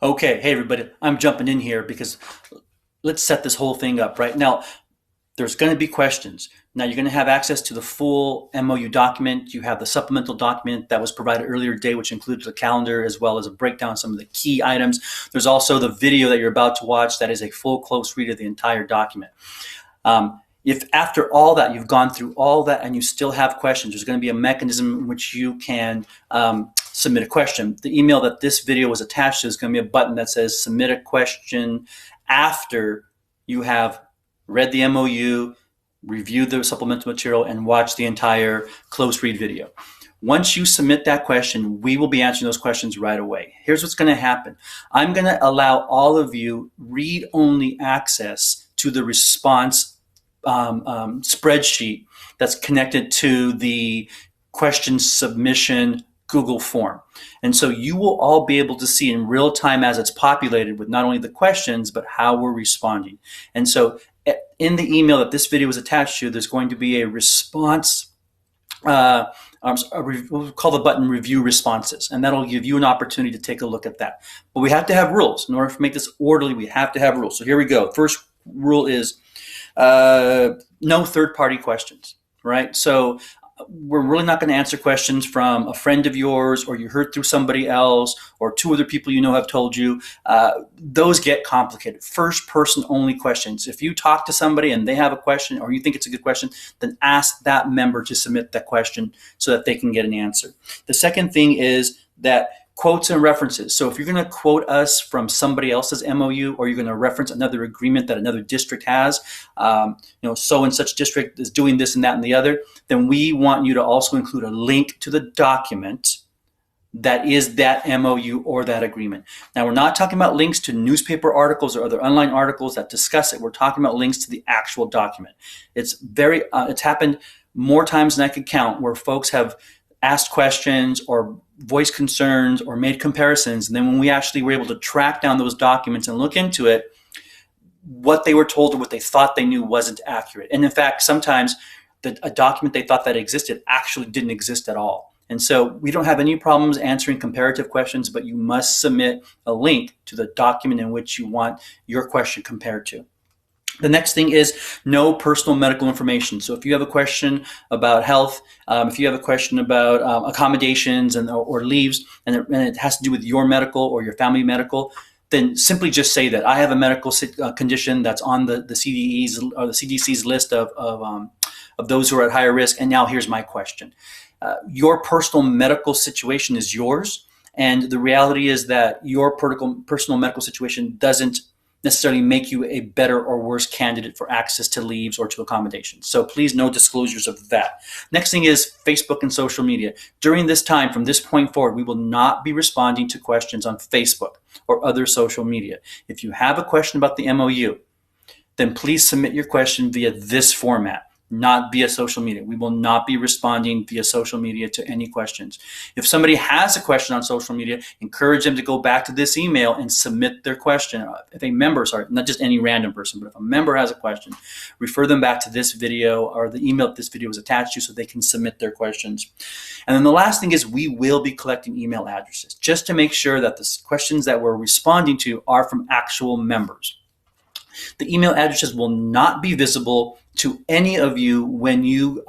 Okay, hey everybody, I'm jumping in here because let's set this whole thing up right now. There's going to be questions. Now you're going to have access to the full MOU document. You have the supplemental document that was provided earlier today, which includes the calendar as well as a breakdown of some of the key items. There's also the video that you're about to watch that is a full close read of the entire document. If after all that you've gone through all that and you still have questions, there's going to be a mechanism in which you can submit a question. The email that this video was attached to is going to be a button that says submit a question after you have read the MOU, reviewed the supplemental material, and watched the entire close read video. Once you submit that question, we will be answering those questions right away. Here's what's going to happen. I'm going to allow all of you read-only access to the response spreadsheet that's connected to the question submission Google form. And so you will all be able to see in real time as it's populated with not only the questions, but how we're responding. And so in the email that this video is attached to, there's going to be a response, we'll call the button review responses, and that'll give you an opportunity to take a look at that. But we have to have rules. In order to make this orderly, we have to have rules. So here we go. First rule is no third-party questions, right? So we're really not going to answer questions from a friend of yours, or you heard through somebody else, or two other people you know have told you. Those get complicated. First person only questions. If you talk to somebody and they have a question, or you think it's a good question, then ask that member to submit that question so that they can get an answer. The second thing is that quotes and references. So if you're going to quote us from somebody else's MOU, or you're going to reference another agreement that another district has, so and such district is doing this and that and the other, then we want you to also include a link to the document that is that MOU or that agreement. Now, we're not talking about links to newspaper articles or other online articles that discuss it. We're talking about links to the actual document. It's happened more times than I could count where folks have asked questions or voiced concerns or made comparisons, and then when we actually were able to track down those documents and look into it, what they were told or what they thought they knew wasn't accurate. And in fact, sometimes a document they thought that existed actually didn't exist at all. And so we don't have any problems answering comparative questions, but you must submit a link to the document in which you want your question compared to. The next thing is no personal medical information. So if you have a question about health, if you have a question about accommodations or leaves, and it has to do with your medical or your family medical, then simply just say that I have a medical condition that's on the CDE's or the CDC's list of those who are at higher risk, and now here's my question. Your personal medical situation is yours, and the reality is that your personal medical situation doesn't necessarily make you a better or worse candidate for access to leaves or to accommodations. So please, no disclosures of that. Next thing is Facebook and social media. During this time, from this point forward, we will not be responding to questions on Facebook or other social media. If you have a question about the MOU, then please submit your question via this format, not via social media. We will not be responding via social media to any questions. If somebody has a question on social media, encourage them to go back to this email and submit their question. If a member, not just any random person, but if a member has a question, refer them back to this video or the email that this video is attached to so they can submit their questions. And then the last thing is we will be collecting email addresses just to make sure that the questions that we're responding to are from actual members. The email addresses will not be visible to any of you when you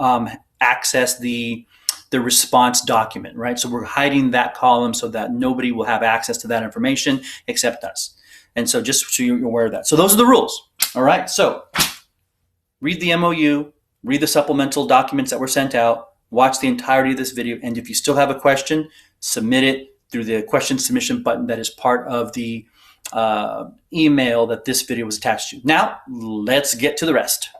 access the response document, right? So we're hiding that column so that nobody will have access to that information except us. And so just so you're aware of that. So those are the rules, all right? So read the MOU, read the supplemental documents that were sent out, watch the entirety of this video, and if you still have a question, submit it through the question submission button that is part of the email that this video was attached to. Now, let's get to the rest.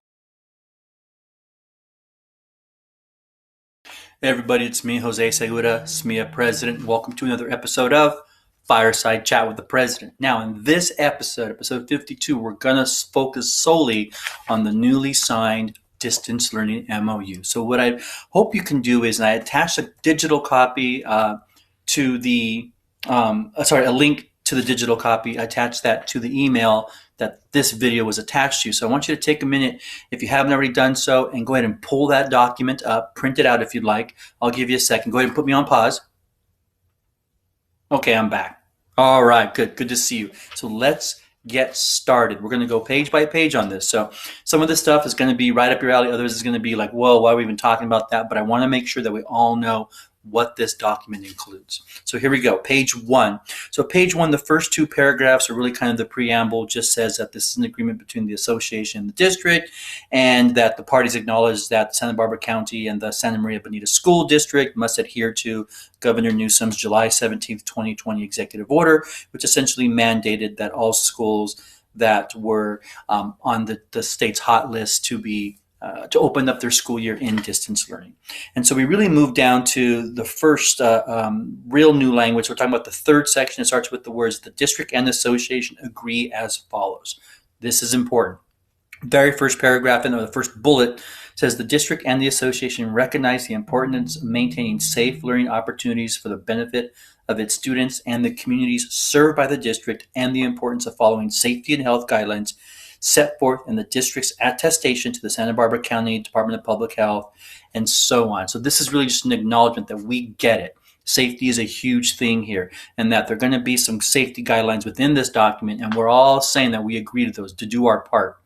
Hey everybody, it's me, Jose Segura, SMEA President. Welcome to another episode of Fireside Chat with the President. Now, in this episode, episode 52, we're going to focus solely on the newly signed Distance Learning MOU. So what I hope you can do is I attach a digital copy to the, a link to the digital copy, attach that to the email that this video was attached to. So I want you to take a minute, if you haven't already done so, and go ahead and pull that document up, print it out if you'd like. I'll give you a second. Go ahead and put me on pause. Okay, I'm back. All right, good. Good to see you. So let's get started. We're going to go page by page on this. So some of this stuff is going to be right up your alley. Others is going to be like, whoa, why are we even talking about that? But I want to make sure that we all know what this document includes. So here we go, page 1. So page 1, the first 2 paragraphs are really kind of the preamble, just says that this is an agreement between the association and the district, and that the parties acknowledge that Santa Barbara County and the Santa Maria Bonita School District must adhere to Governor Newsom's July 17th, 2020 executive order, which essentially mandated that all schools that were on the state's hot list to open up their school year in distance learning. And so we really moved down to the first real new language. We're talking about the third section. It starts with the words, the district and the association agree as follows. This is important. Very first paragraph in the first bullet says the district and the association recognize the importance of maintaining safe learning opportunities for the benefit of its students and the communities served by the district, and the importance of following safety and health guidelines set forth in the district's attestation to the Santa Barbara County Department of Public Health, and so on. So this is really just an acknowledgement that we get it. Safety is a huge thing here, and that there are going to be some safety guidelines within this document, and we're all saying that we agree to those to do our part.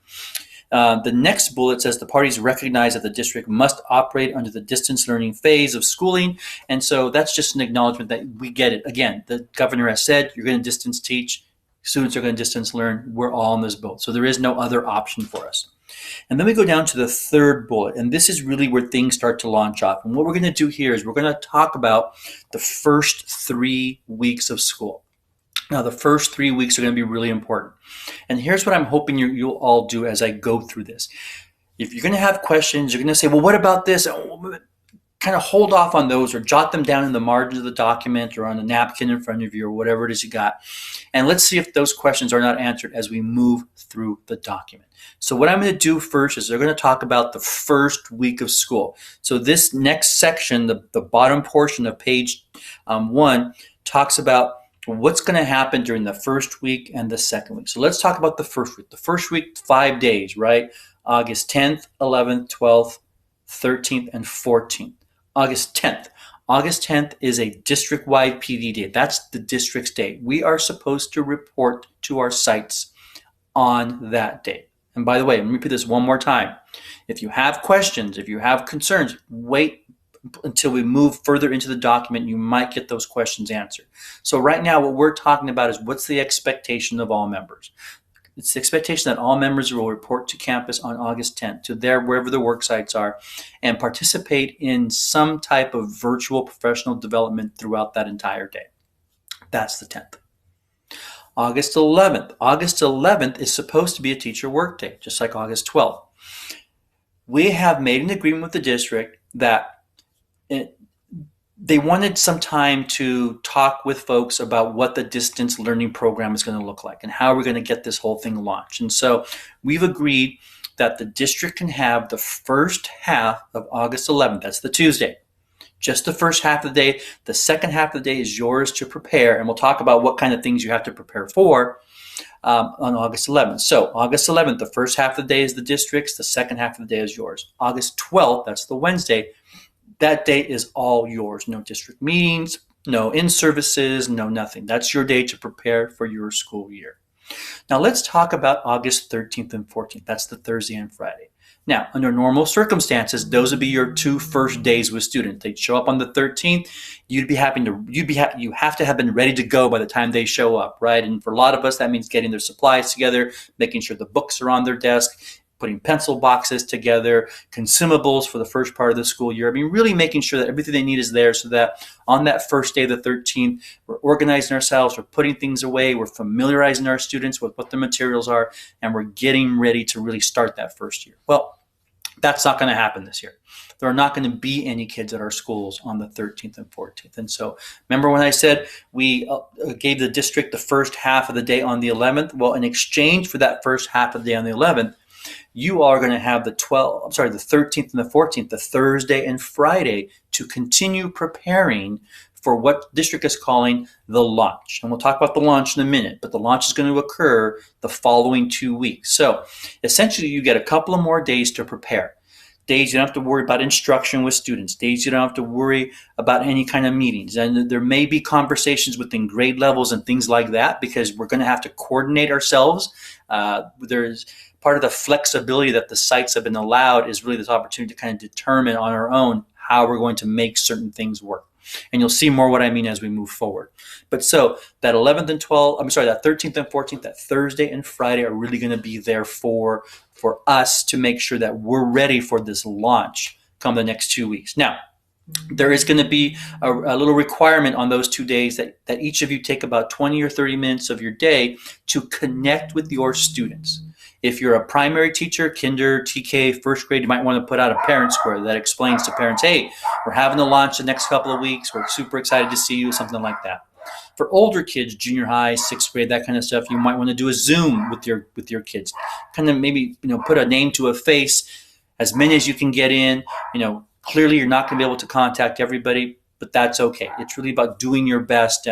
The next bullet says the parties recognize that the district must operate under the distance learning phase of schooling, and so that's just an acknowledgement that we get it. Again, the governor has said you're going to distance teach, students are going to distance learn, we're all in this boat. So there is no other option for us. And then we go down to the third bullet, and this is really where things start to launch off. And what we're going to do here is we're going to talk about the first 3 weeks of school. Now, the first 3 weeks are going to be really important. And here's what I'm hoping you'll all do as I go through this. If you're going to have questions, you're going to say, well, what about this? Kind of hold off on those or jot them down in the margin of the document or on a napkin in front of you or whatever it is you got. And let's see if those questions are not answered as we move through the document. So what I'm going to do first is they're going to talk about the first week of school. So this next section, the bottom portion of page 1, talks about what's going to happen during the first week and the second week. So let's talk about the first week. The first week, 5 days, right? August 10th, 11th, 12th, 13th, and 14th. August 10th. August 10th is a district-wide PD day. That's the district's day. We are supposed to report to our sites on that day. And by the way, let me repeat this one more time. If you have questions, if you have concerns, wait until we move further into the document. You might get those questions answered. So right now, what we're talking about is what's the expectation of all members. It's the expectation that all members will report to campus on August 10th to wherever the work sites are and participate in some type of virtual professional development throughout that entire day. That's the 10th. August 11th. August 11th is supposed to be a teacher work day, just like August 12th. We have made an agreement with the district that they wanted some time to talk with folks about what the distance learning program is going to look like and how we're going to get this whole thing launched. And so we've agreed that the district can have the first half of August 11th, that's the Tuesday, just the first half of the day. The second half of the day is yours to prepare, and we'll talk about what kind of things you have to prepare for on August 11th. So August 11th, the first half of the day is the district's, the second half of the day is yours. August 12th, that's the Wednesday, that day is all yours. No district meetings, no in-services, no nothing. That's your day to prepare for your school year. Now let's talk about August 13th and 14th. That's the Thursday and Friday. Now, under normal circumstances, those would be your 2 first days with students. They'd show up on the 13th. You have to have been ready to go by the time they show up, right? And for a lot of us, that means getting their supplies together, making sure the books are on their desk, putting pencil boxes together, consumables for the first part of the school year. I mean, really making sure that everything they need is there so that on that first day, the 13th, we're organizing ourselves, we're putting things away, we're familiarizing our students with what the materials are, and we're getting ready to really start that first year. Well, that's not going to happen this year. There are not going to be any kids at our schools on the 13th and 14th. And so remember when I said we gave the district the first half of the day on the 11th? Well, in exchange for that first half of the day on the 11th, you are going to have the 13th and the 14th, the Thursday and Friday, to continue preparing for what district is calling the launch. And we'll talk about the launch in a minute, but the launch is going to occur the following 2 weeks. So essentially, you get a couple of more days to prepare. days you don't have to worry about instruction with students, days you don't have to worry about any kind of meetings. And there may be conversations within grade levels and things like that, because we're going to have to coordinate ourselves. There's part of the flexibility that the sites have been allowed is really this opportunity to kind of determine on our own how we're going to make certain things work. And you'll see more what I mean as we move forward. But so that 11th and 12th, that 13th and 14th, that Thursday and Friday are really going to be there for us to make sure that we're ready for this launch come the next 2 weeks. Now, there is going to be a little requirement on those 2 days that each of you take about 20 or 30 minutes of your day to connect with your students. If you're a primary teacher, kinder, TK, first grade, you might want to put out a parent square that explains to parents, hey, we're having a launch the next couple of weeks. We're super excited to see you, something like that. For older kids, junior high, sixth grade, that kind of stuff, you might want to do a Zoom with your kids. Kind of maybe, put a name to a face, as many as you can get in. Clearly you're not going to be able to contact everybody, but that's okay. It's really about doing your best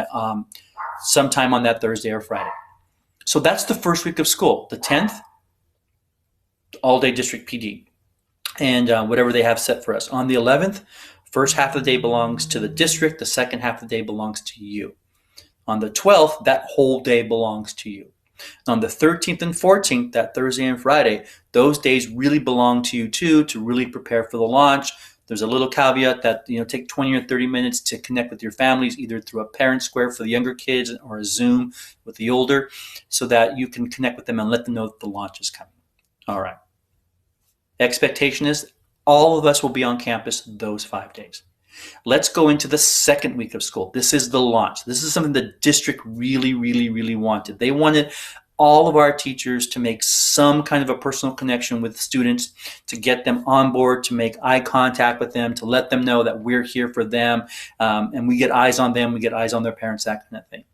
sometime on that Thursday or Friday. So that's the first week of school. The 10th, all-day district PD, and whatever they have set for us. On the 11th, first half of the day belongs to the district. The second half of the day belongs to you. On the 12th, that whole day belongs to you. On the 13th and 14th, that Thursday and Friday, those days really belong to you too, to really prepare for the launch. There's a little caveat that, take 20 or 30 minutes to connect with your families, either through a parent square for the younger kids or a Zoom with the older, so that you can connect with them and let them know that the launch is coming. All right. Expectation is all of us will be on campus those 5 days. Let's go into the second week of school. This is the launch. This is something the district really, really, really wanted. They wanted all of our teachers to make some kind of a personal connection with students, to get them on board, to make eye contact with them, to let them know that we're here for them, and we get eyes on them, we get eyes on their parents, that kind of thing.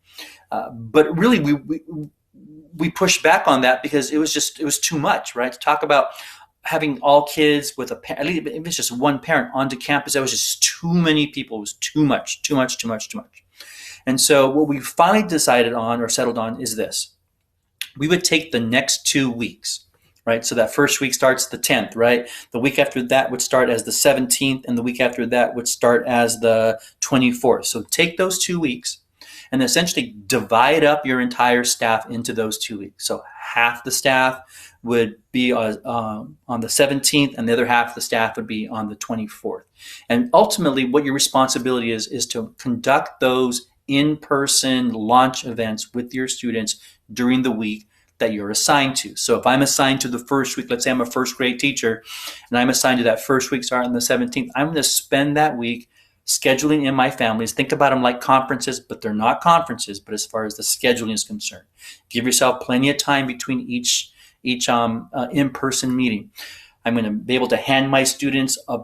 But really, we pushed back on that because it was too much, right? To talk about having all kids with at least if it's just one parent onto campus, that was just too many people. It was too much. And so what we finally decided on or settled on is this. We would take the next 2 weeks, right? So that first week starts the 10th, right? The week after that would start as the 17th, and the week after that would start as the 24th. So take those 2 weeks and essentially divide up your entire staff into those 2 weeks. So half the staff would be on the 17th, and the other half of the staff would be on the 24th. And ultimately, what your responsibility is to conduct those in-person launch events with your students during the week that you're assigned to. So if I'm assigned to the first week, let's say I'm a first grade teacher, and I'm assigned to that first week starting on the 17th, I'm going to spend that week scheduling in my families. Think about them like conferences, but they're not conferences, but as far as the scheduling is concerned. Give yourself plenty of time between each in-person meeting. I'm going to be able to hand my students a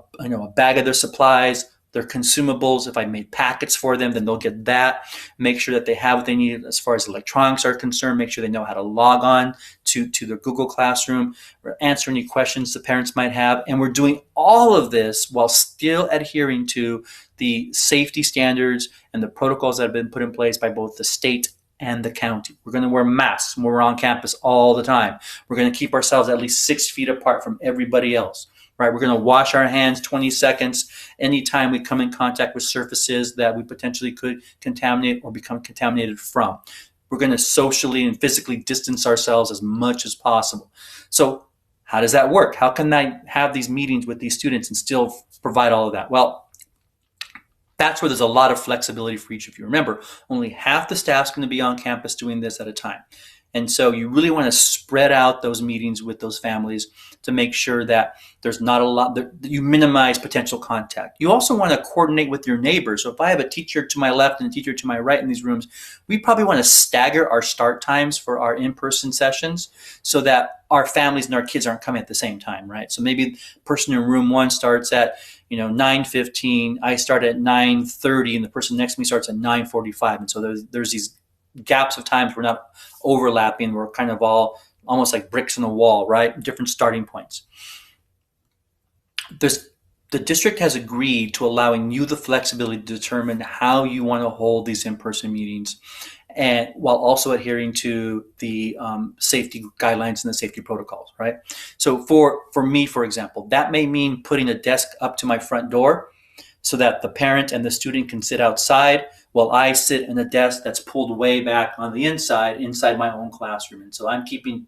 bag of their supplies, their consumables. If I made packets for them, then they'll get that. Make sure that they have what they need as far as electronics are concerned. Make sure they know how to log on to their Google Classroom, or answer any questions the parents might have. And we're doing all of this while still adhering to the safety standards and the protocols that have been put in place by both the state and the county. We're going to wear masks when we're on campus all the time. We're going to keep ourselves at least 6 feet apart from everybody else. Right? We're going to wash our hands 20 seconds anytime we come in contact with surfaces that we potentially could contaminate or become contaminated from. We're going to socially and physically distance ourselves as much as possible. So how does that work? How can I have these meetings with these students and still provide all of that? Well, that's where there's a lot of flexibility for each of you. Remember, only half the staff's going to be on campus doing this at a time. And so you really want to spread out those meetings with those families to make sure that there's not a lot, that you minimize potential contact. You also want to coordinate with your neighbors. So if I have a teacher to my left and a teacher to my right in these rooms, we probably want to stagger our start times for our in-person sessions so that our families and our kids aren't coming at the same time, right? So maybe the person in room 1 starts at 9:15, I start at 9:30, and the person next to me starts at 9:45. And so there's these gaps of times we're not overlapping. We're kind of all almost like bricks in a wall, right? Different starting points. There's the district has agreed to allowing you the flexibility to determine how you want to hold these in-person meetings, and while also adhering to the safety guidelines and the safety protocols, right? So for me, for example, that may mean putting a desk up to my front door so that the parent and the student can sit outside while I sit in a desk that's pulled way back on the inside my own classroom. And so I'm keeping,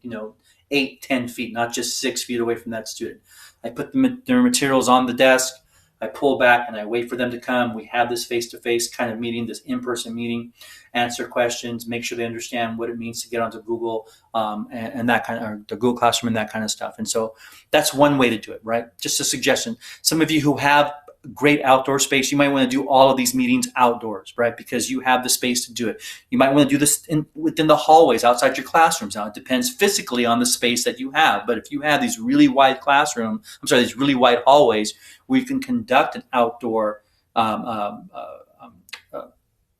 8-10 feet, not just 6 feet away from that student. I put their materials on the desk, I pull back and I wait for them to come. We have this face-to-face kind of meeting, this in-person meeting, answer questions, make sure they understand what it means to get onto Google and that kind of, or the Google Classroom and that kind of stuff. And so that's one way to do it, right? Just a suggestion. Some of you who have great outdoor space, you might want to do all of these meetings outdoors, right? Because you have the space to do it. You might want to do this within the hallways outside your classrooms. Now, it depends physically on the space that you have, but if you have these really wide these really wide hallways where you can conduct an outdoor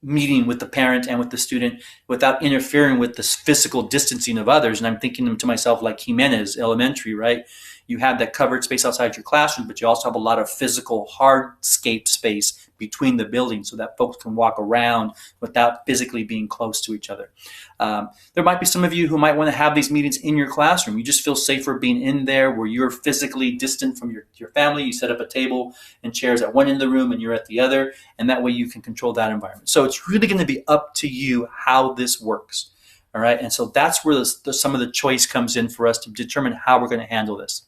meeting with the parent and with the student without interfering with the physical distancing of others. And I'm thinking to myself, like Jimenez Elementary, right? You have that covered space outside your classroom, but you also have a lot of physical hardscape space between the buildings so that folks can walk around without physically being close to each other. There might be some of you who might want to have these meetings in your classroom. You just feel safer being in there where you're physically distant from your family. You set up a table and chairs at one end of the room and you're at the other, and that way you can control that environment. So it's really going to be up to you how this works. All right, and so that's where some of the choice comes in for us to determine how we're going to handle this.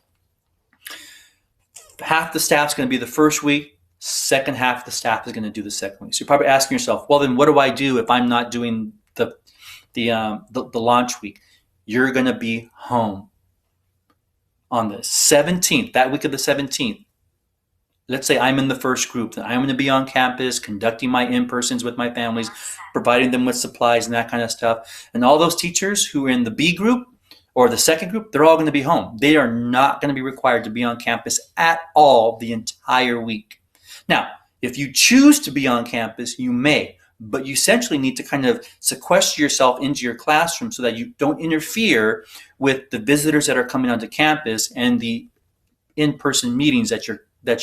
Half the staff's going to be the first week, second half of the staff is going to do the second week. So you're probably asking yourself, well, then what do I do if I'm not doing the launch week? You're going to be home on the 17th, that week of the 17th. Let's say I'm in the first group, then I'm going to be on campus conducting my in-persons with my families, providing them with supplies and that kind of stuff. And all those teachers who are in the B group or the second group, they're all going to be home. They are not going to be required to be on campus at all the entire week. Now, if you choose to be on campus, you may, but you essentially need to kind of sequester yourself into your classroom so that you don't interfere with the visitors that are coming onto campus and the in-person meetings that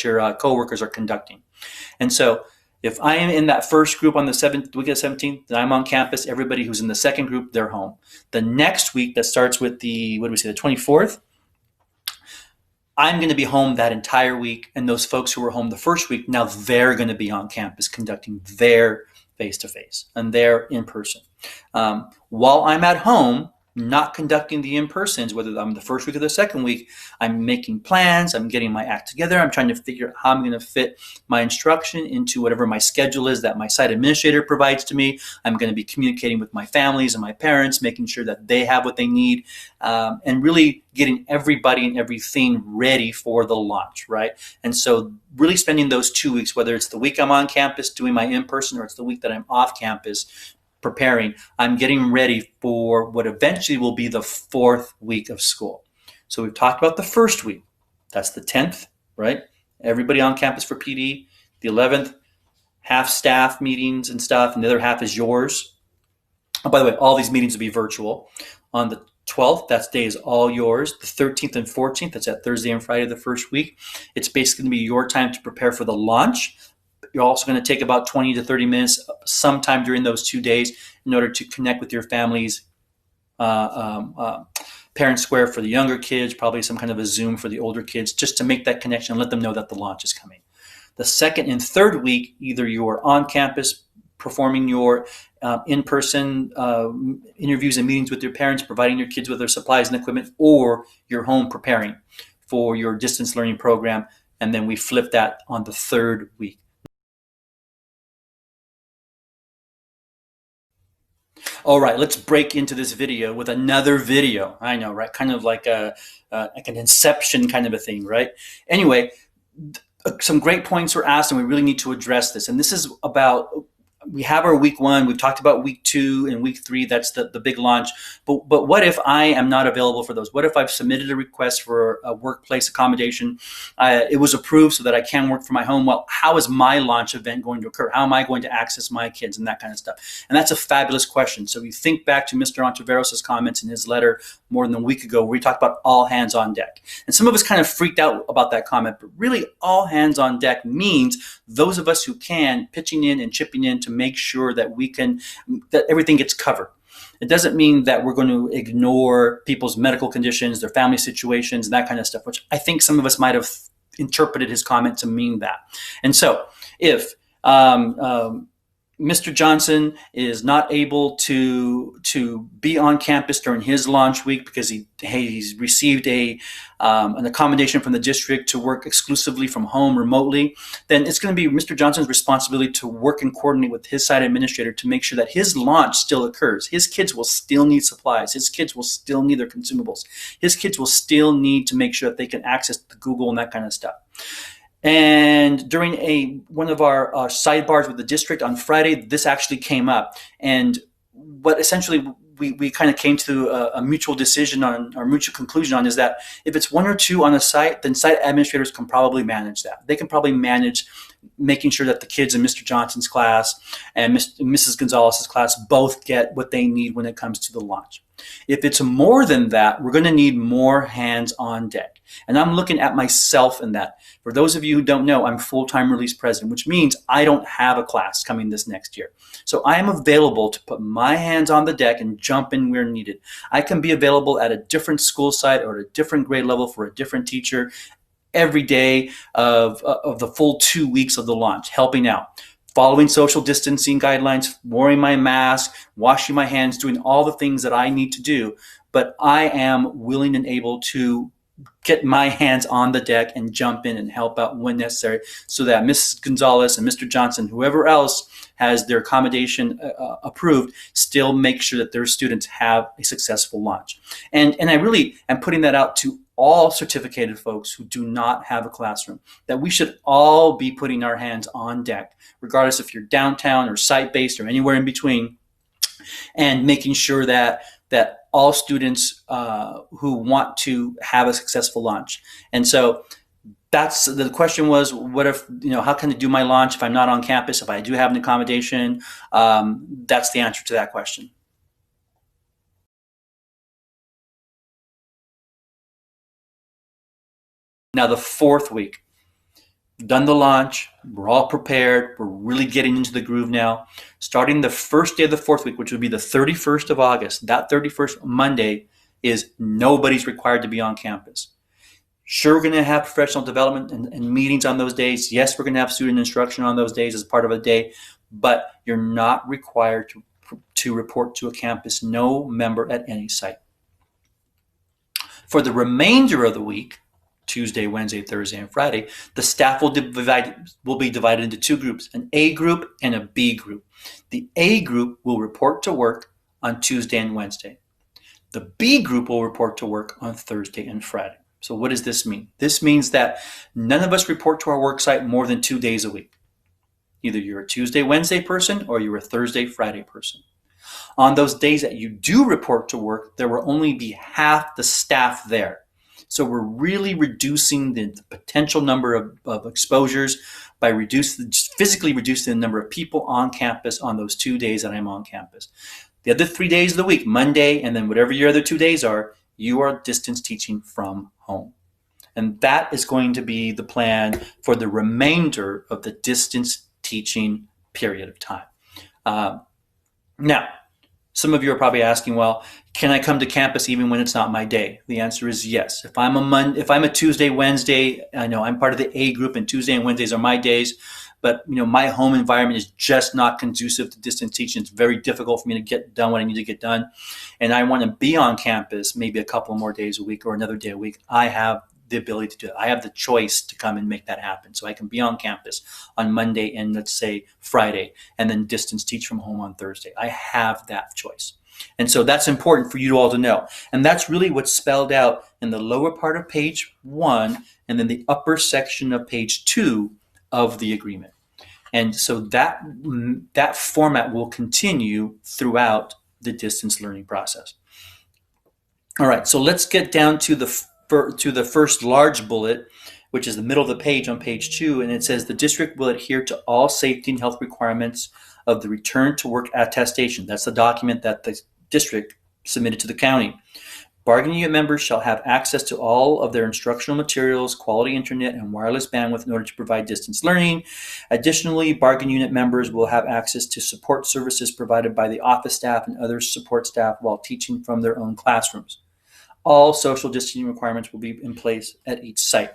your coworkers are conducting. And so if I am in that first group on the week of the 17th, then I'm on campus. Everybody who's in the second group, they're home. The next week that starts with the 24th, I'm going to be home that entire week. And those folks who were home the first week, now they're going to be on campus conducting their face-to-face and their in-person. While I'm at home, not conducting the in-persons, whether I'm the first week or the second week, I'm making plans, I'm getting my act together, I'm trying to figure out how I'm going to fit my instruction into whatever my schedule is that my site administrator provides to me. I'm going to be communicating with my families and my parents, making sure that they have what they need, and really getting everybody and everything ready for the launch, right? And so really spending those 2 weeks, whether it's the week I'm on campus doing my in-person or it's the week that I'm off campus, preparing, I'm getting ready for what eventually will be the fourth week of school. So we've talked about the first week. That's the 10th, right? Everybody on campus for PD. The 11th, half staff meetings and stuff, and the other half is yours. Oh, by the way, all these meetings will be virtual. On the 12th, that day is all yours. The 13th and 14th, that's that Thursday and Friday of the first week. It's basically going to be your time to prepare for the launch. You're also going to take about 20 to 30 minutes sometime during those 2 days in order to connect with your family's parent square for the younger kids, probably some kind of a Zoom for the older kids, just to make that connection and let them know that the launch is coming. The second and third week, either you're on campus performing your in-person interviews and meetings with your parents, providing your kids with their supplies and equipment, or you're home preparing for your distance learning program, and then we flip that on the third week. All right, let's break into this video with another video. I know, right? Kind of like an inception kind of a thing, right? Anyway, some great points were asked, and we really need to address this. And this is about we have our week 1. We've talked about week 2 and week 3. That's the big launch. But what if I am not available for those? What if I've submitted a request for a workplace accommodation? It was approved so that I can work from my home. Well, how is my launch event going to occur? How am I going to access my kids and that kind of stuff? And that's a fabulous question. So you think back to Mr. Ontiveros' comments in his letter more than a week ago, where we talked about all hands on deck. And some of us kind of freaked out about that comment, but really all hands on deck means those of us who can pitching in and chipping in to make sure that that everything gets covered. It doesn't mean that we're going to ignore people's medical conditions, their family situations, and that kind of stuff, which I think some of us might have interpreted his comment to mean that. And so if Mr. Johnson is not able to be on campus during his launch week because he's received an accommodation from the district to work exclusively from home remotely, then it's going to be Mr. Johnson's responsibility to work and coordinate with his site administrator to make sure that his launch still occurs. His kids will still need supplies. His kids will still need their consumables. His kids will still need to make sure that they can access the Google and that kind of stuff. And during one of our sidebars with the district on Friday, this actually came up. And what essentially we kind of came to a mutual decision on, or mutual conclusion on, is that if it's 1 or 2 on a site, then site administrators can probably manage that. They can probably manage making sure that the kids in Mr. Johnson's class and Mrs. Gonzalez's class both get what they need when it comes to the launch. If it's more than that, we're going to need more hands on deck. And I'm looking at myself in that. For those of you who don't know, I'm full-time release president, which means I don't have a class coming this next year. So I am available to put my hands on the deck and jump in where needed. I can be available at a different school site or at a different grade level for a different teacher every day of the full 2 weeks of the launch, helping out, following social distancing guidelines, wearing my mask, washing my hands, doing all the things that I need to do. But I am willing and able to get my hands on the deck and jump in and help out when necessary, so that Mrs. Gonzalez and Mr. Johnson, whoever else has their accommodation approved, still make sure that their students have a successful launch. And I really am putting that out to all certificated folks who do not have a classroom, that we should all be putting our hands on deck, regardless if you're downtown or site-based or anywhere in between, and making sure that all students who want to have a successful launch. And so that's the question was, what if, how can I do my launch if I'm not on campus, if I do have an accommodation? That's the answer to that question. Now the 4th week, done the launch, we're all prepared, we're really getting into the groove now. Starting the first day of the 4th week, which would be the 31st of August, that 31st Monday is nobody's required to be on campus. Sure, we're going to have professional development and meetings on those days. Yes, we're going to have student instruction on those days as part of a day, but you're not required to report to a campus, no member at any site. For the remainder of the week, Tuesday, Wednesday, Thursday, and Friday, the staff will be divided into 2 groups, an A group and a B group. The A group will report to work on Tuesday and Wednesday. The B group will report to work on Thursday and Friday. So what does this mean? This means that none of us report to our work site more than 2 days a week. Either you're a Tuesday, Wednesday person, or you're a Thursday, Friday person. On those days that you do report to work, there will only be half the staff there. So we're really reducing the potential number of exposures by physically reducing the number of people on campus on those 2 days that I'm on campus. The other 3 days of the week, Monday, and then whatever your other 2 days are, you are distance teaching from home. And that is going to be the plan for the remainder of the distance teaching period of time. Now, some of you are probably asking, well, can I come to campus even when it's not my day? The answer is yes. If I'm a Tuesday, Wednesday, I know I'm part of the A group, and Tuesday and Wednesdays are my days, but my home environment is just not conducive to distance teaching. It's very difficult for me to get done what I need to get done, and I want to be on campus maybe a couple more days a week or another day a week. I have the ability to do it. I have the choice to come and make that happen. So I can be on campus on Monday and let's say Friday, and then distance teach from home on Thursday. I have that choice. And so that's important for you all to know. And that's really what's spelled out in the lower part of page 1 and then the upper section of page 2 of the agreement. And so that format will continue throughout the distance learning process. All right, so let's get down to the first large bullet, which is the middle of the page on page 2, and it says the district will adhere to all safety and health requirements of the return to work attestation. That's the document that the district submitted to the county. Bargaining unit members shall have access to all of their instructional materials, quality internet, and wireless bandwidth in order to provide distance learning. Additionally, bargaining unit members will have access to support services provided by the office staff and other support staff while teaching from their own classrooms. All social distancing requirements will be in place at each site.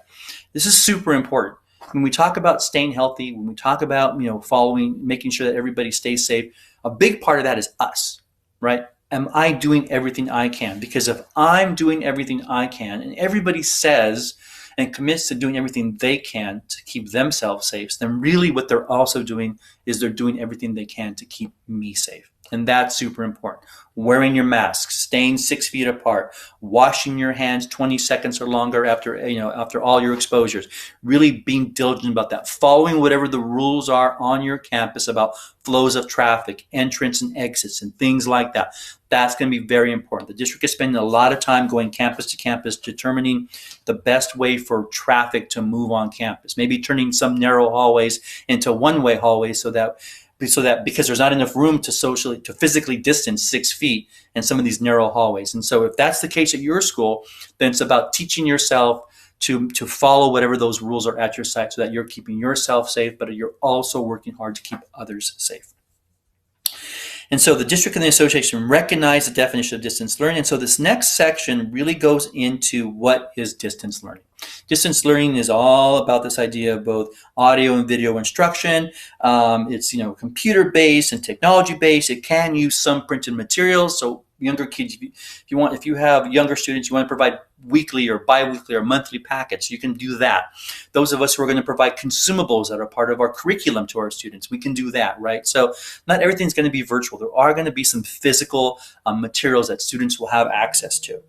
This is super important. When we talk about staying healthy, when we talk about making sure that everybody stays safe, a big part of that is us, right? Am I doing everything I can? Because if I'm doing everything I can, and everybody says and commits to doing everything they can to keep themselves safe, then really what they're also doing is they're doing everything they can to keep me safe. And that's super important. Wearing your mask, staying 6 feet apart, washing your hands 20 seconds or longer after all your exposures, really being diligent about that, following whatever the rules are on your campus about flows of traffic, entrance and exits, and things like that. That's going to be very important. The district is spending a lot of time going campus to campus, determining the best way for traffic to move on campus, maybe turning some narrow hallways into one-way hallways so that because there's not enough room to physically distance 6 feet in some of these narrow hallways. And so if that's the case at your school, then it's about teaching yourself to follow whatever those rules are at your site so that you're keeping yourself safe, but you're also working hard to keep others safe. And so the district and the association recognize the definition of distance learning. And so this next section really goes into what is distance learning. Distance learning is all about this idea of both audio and video instruction. It's computer-based and technology-based. It can use some printed materials. So younger kids, if you have younger students, you want to provide weekly or bi-weekly or monthly packets, you can do that. Those of us who are going to provide consumables that are part of our curriculum to our students, we can do that, right? So not everything's going to be virtual. There are going to be some physical materials that students will have access to.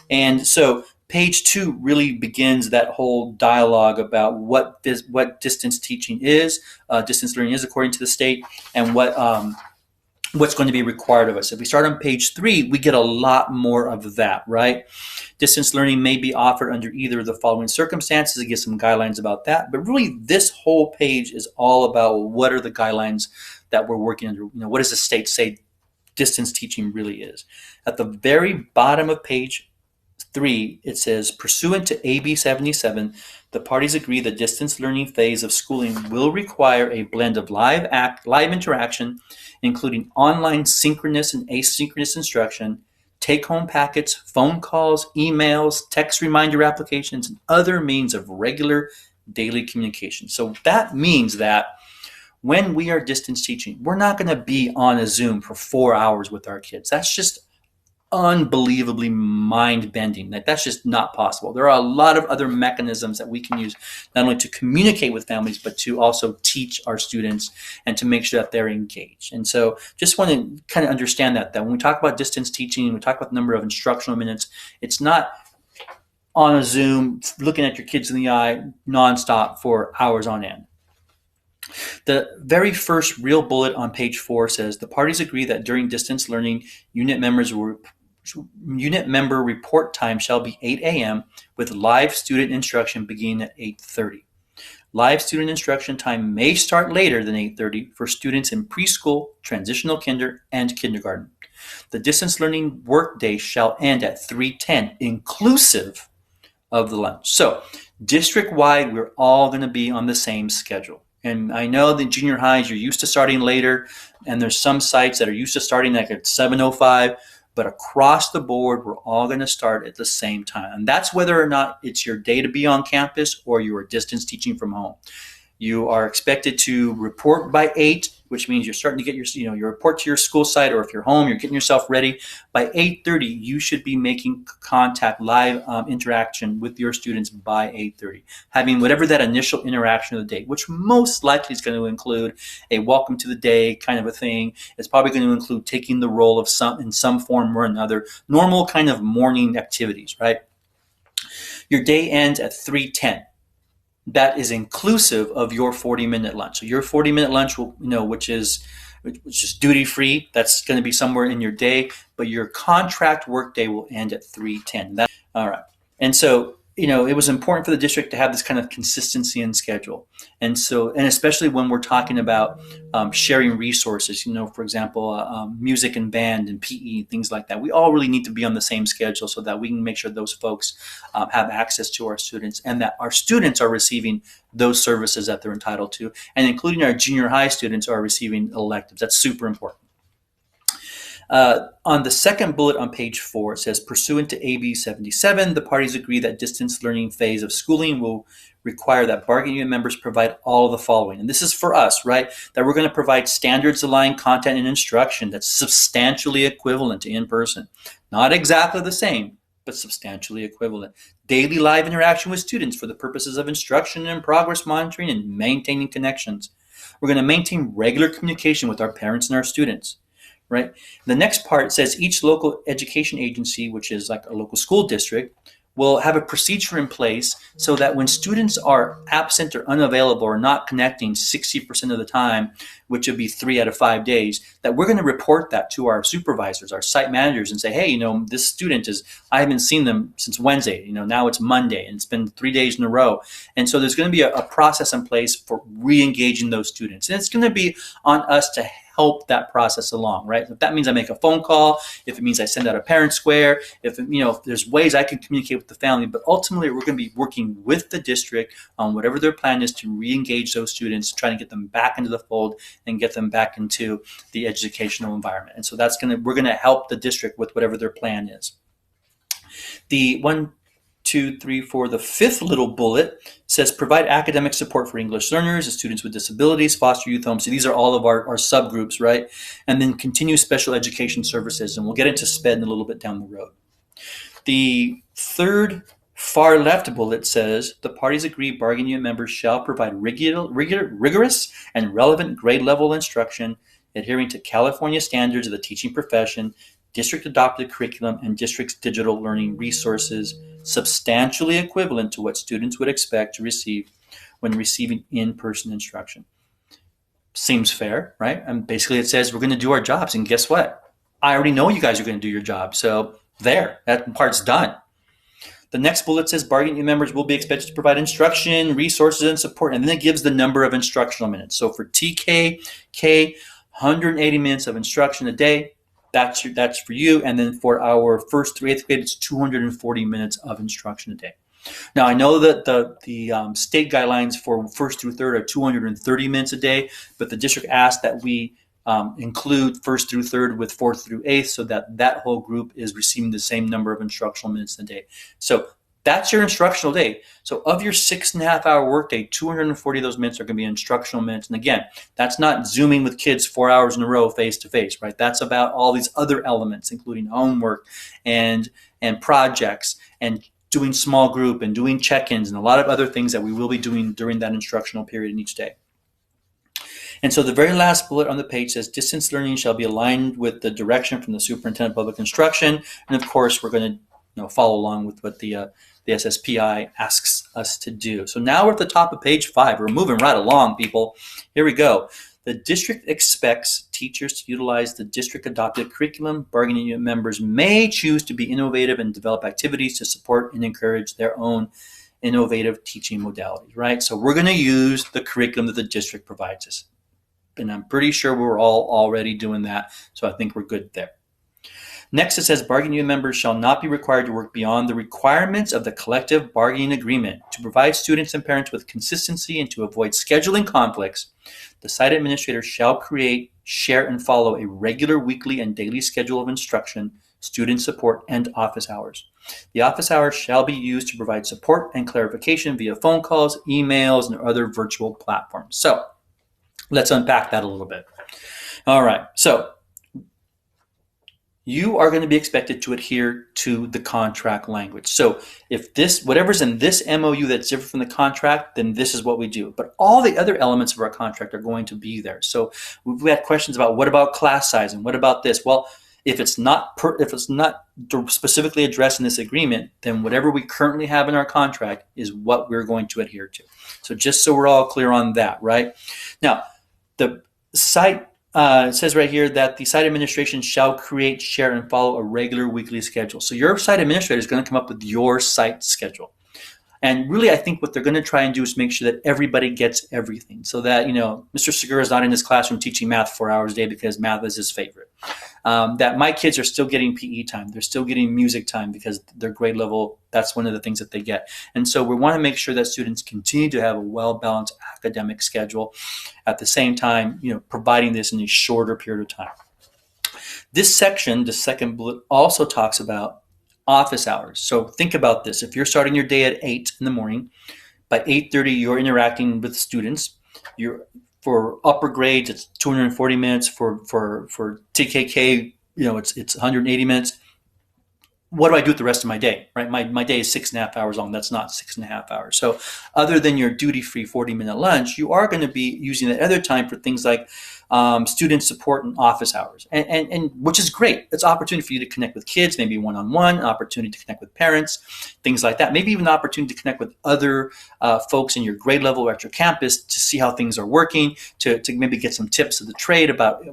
And so page 2 really begins that whole dialogue about what distance teaching is, distance learning is according to the state, and what's going to be required of us. If we start on page 3, we get a lot more of that, right? Distance learning may be offered under either of the following circumstances. It gives some guidelines about that, but really this whole page is all about what are the guidelines that we're working under. What does the state say distance teaching really is? At the very bottom of page 3, it says, pursuant to AB 77, the parties agree the distance learning phase of schooling will require a blend of live interaction, including online synchronous and asynchronous instruction, take-home packets, phone calls, emails, text reminder applications, and other means of regular daily communication. So that means that when we are distance teaching, we're not going to be on a Zoom for 4 hours with our kids. That's just unbelievably mind-bending. That's just not possible. There are a lot of other mechanisms that we can use not only to communicate with families, but to also teach our students and to make sure that they're engaged. And so just want to kind of understand that when we talk about distance teaching, we talk about the number of instructional minutes, it's not on a Zoom looking at your kids in the eye nonstop for hours on end. The very first real bullet on page 4 says the parties agree that during distance learning, unit member report time shall be 8 a.m. with live student instruction beginning at 8:30. Live student instruction time may start later than 8:30 for students in preschool, transitional kinder, and kindergarten. The distance learning workday shall end at 3:10, inclusive of the lunch. So district-wide, we're all going to be on the same schedule. And I know the junior highs, you're used to starting later, and there's some sites that are used to starting like at 7:05. But across the board, we're all going to start at the same time. And that's whether or not it's your day to be on campus or you are distance teaching from home. You are expected to report by 8, which means you're starting to get your report to your school site, or if you're home, you're getting yourself ready. By 8:30, you should be making contact, live interaction with your students by 8:30, having whatever that initial interaction of the day, which most likely is going to include a welcome to the day kind of a thing. It's probably going to include taking the role of in some form or another, normal kind of morning activities, right? Your day ends at 3:10. that is inclusive of your 40-minute lunch. So your 40-minute lunch will, which is duty free. That's going to be somewhere in your day, but your contract work day will end at 3:10. All right. And so, it was important for the district to have this kind of consistency in schedule. And so, and especially when we're talking about sharing resources, for example, music and band and PE, things like that. We all really need to be on the same schedule so that we can make sure those folks have access to our students and that our students are receiving those services that they're entitled to, and including our junior high students are receiving electives. That's super important. On the second bullet on page 4, it says, pursuant to AB 77, the parties agree that distance learning phase of schooling will require that bargaining unit members provide all of the following. And this is for us, right? That we're going to provide standards-aligned content and instruction that's substantially equivalent to in-person. Not exactly the same, but substantially equivalent. Daily live interaction with students for the purposes of instruction and progress monitoring and maintaining connections. We're going to maintain regular communication with our parents and our students. Right. The next part says each local education agency, which is like a local school district, will have a procedure in place so that when students are absent or unavailable or not connecting 60% of the time, which would be 3 out of 5 days, that we're going to report that to our supervisors, our site managers, and say, hey, this student I haven't seen them since Wednesday, now it's Monday and it's been 3 days in a row. And so there's going to be a process in place for re-engaging those students. And it's going to be on us to help that process along, right? If that means I make a phone call, if it means I send out a parent square, if there's ways I can communicate with the family, but ultimately we're going to be working with the district on whatever their plan is to re-engage those students, trying to get them back into the fold and get them back into the educational environment. And so we're going to help the district with whatever their plan is. The 5th little bullet says provide academic support for English learners, students with disabilities, foster youth homes. So these are all of our subgroups, right? And then continue special education services. And we'll get into SPED in a little bit down the road. The third far left bullet says the parties agree bargaining unit members shall provide rigorous and relevant grade level instruction adhering to California standards of the teaching profession, district adopted curriculum, and district's digital learning resources substantially equivalent to what students would expect to receive when receiving in-person instruction. Seems fair, right? And basically it says we're going to do our jobs, and guess what? I already know you guys are going to do your job, so that part's done. The next bullet says bargaining unit members will be expected to provide instruction, resources, and support, and then it gives the number of instructional minutes. So for TK, 180 minutes of instruction a day. That's for you. And then for our first through 8th grade, it's 240 minutes of instruction a day. Now, I know that the state guidelines for first through 3rd are 230 minutes a day, but the district asked that we include first through 3rd with 4th through 8th so that whole group is receiving the same number of instructional minutes a day. So that's your instructional day. So of your 6.5 hour workday, 240 of those minutes are going to be instructional minutes. And again, that's not Zooming with kids 4 hours in a row face to face, right? That's about all these other elements, including homework and projects and doing small group and doing check-ins and a lot of other things that we will be doing during that instructional period in each day. And so the very last bullet on the page says distance learning shall be aligned with the direction from the superintendent of public instruction. And of course, we're going to follow along with what the SSPI asks us to do. So now we're at the top of page 5. We're moving right along, people. Here we go. The district expects teachers to utilize the district adopted curriculum. Bargaining unit members may choose to be innovative and develop activities to support and encourage their own innovative teaching modalities, right? So we're going to use the curriculum that the district provides us. And I'm pretty sure we're all already doing that. So I think we're good there. Next, it says bargaining unit members shall not be required to work beyond the requirements of the collective bargaining agreement. To provide students and parents with consistency and to avoid scheduling conflicts, the site administrator shall create, share, and follow a regular weekly and daily schedule of instruction, student support, and office hours. The office hours shall be used to provide support and clarification via phone calls, emails, and other virtual platforms. So let's unpack that a little bit. All right. So you are going to be expected to adhere to the contract language. So if whatever's in this MOU that's different from the contract, then this is what we do. But all the other elements of our contract are going to be there. So we've had questions about what about class size and what about this? Well, If it's not specifically addressed in this agreement, then whatever we currently have in our contract is what we're going to adhere to. So just so we're all clear on that, right? Now, the site it says right here that the site administration shall create, share, and follow a regular weekly schedule. So your site administrator is going to come up with your site schedule. And really, I think what they're going to try and do is make sure that everybody gets everything, so that, Mr. Segura is not in his classroom teaching math 4 hours a day because math is his favorite. That my kids are still getting PE time. They're still getting music time because their grade level, that's one of the things that they get. And so we want to make sure that students continue to have a well-balanced academic schedule, at the same time, providing this in a shorter period of time. This section, the second bullet, also talks about office hours. So think about this. If you're starting your day at 8 in the morning, by 8:30 you're interacting with students. For upper grades, it's 240 minutes. For TKK, it's 180 minutes. What do I do with the rest of my day, right? My day is 6.5 hours long. That's not 6.5 hours. So other than your duty-free 40-minute lunch, you are going to be using that other time for things like student support and office hours, and which is great. It's an opportunity for you to connect with kids, maybe one-on-one, an opportunity to connect with parents, things like that. Maybe even an opportunity to connect with other folks in your grade level or at your campus to see how things are working, to maybe get some tips of the trade about,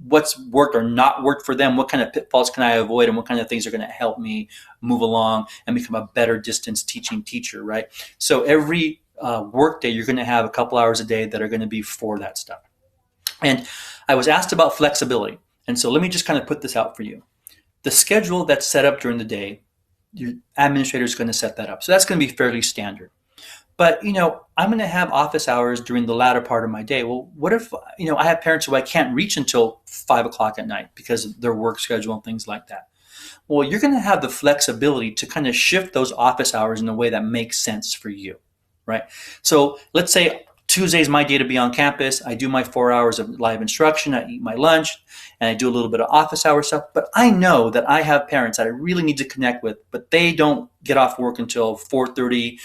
what's worked or not worked for them, what kind of pitfalls can I avoid, and what kind of things are going to help me move along and become a better distance teaching teacher, right? So every work day, you're going to have a couple hours a day that are going to be for that stuff. And I was asked about flexibility. And so let me just kind of put this out for you. The schedule that's set up during the day, your administrator is going to set that up. So that's going to be fairly standard. But, I'm going to have office hours during the latter part of my day. Well, what if, I have parents who I can't reach until 5 o'clock at night because of their work schedule and things like that. Well, you're going to have the flexibility to kind of shift those office hours in a way that makes sense for you, right? So let's say Tuesday is my day to be on campus. I do my 4 hours of live instruction. I eat my lunch, and I do a little bit of office hour stuff. But I know that I have parents that I really need to connect with, but they don't get off work until 4:30,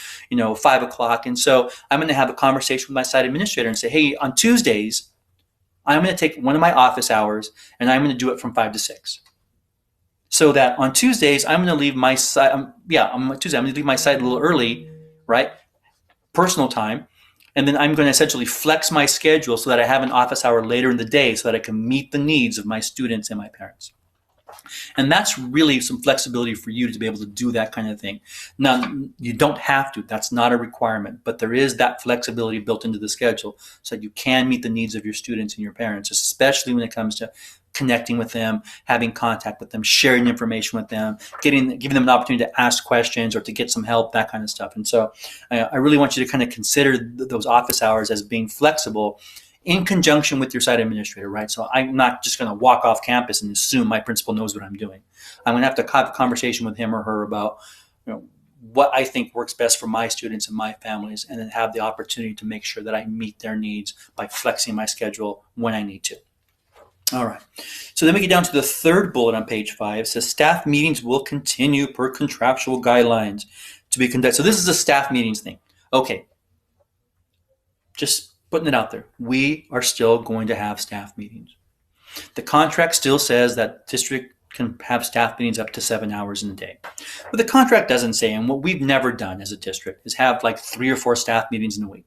5 o'clock. And so I'm going to have a conversation with my site administrator and say, hey, on Tuesdays, I'm going to take one of my office hours, and I'm going to do it from 5 to 6. So that on Tuesdays, I'm going to leave my site. On Tuesday, I'm going to leave my site a little early, right? Personal time. And then I'm going to essentially flex my schedule so that I have an office hour later in the day so that I can meet the needs of my students and my parents. And that's really some flexibility for you to be able to do that kind of thing. Now, you don't have to. That's not a requirement. But there is that flexibility built into the schedule so that you can meet the needs of your students and your parents, especially when it comes to connecting with them, having contact with them, sharing information with them, giving them an opportunity to ask questions or to get some help, that kind of stuff. And so I really want you to kind of consider those office hours as being flexible in conjunction with your site administrator, right? So I'm not just going to walk off campus and assume my principal knows what I'm doing. I'm going to have to have a conversation with him or her about what I think works best for my students and my families, and then have the opportunity to make sure that I meet their needs by flexing my schedule when I need to. All right. So then we get down to the third bullet on page 5. It says staff meetings will continue per contractual guidelines to be conducted. So this is a staff meetings thing. Okay. Just putting it out there. We are still going to have staff meetings. The contract still says that district can have staff meetings up to 7 hours in a day. But the contract doesn't say, and what we've never done as a district is have like 3 or 4 staff meetings in a week.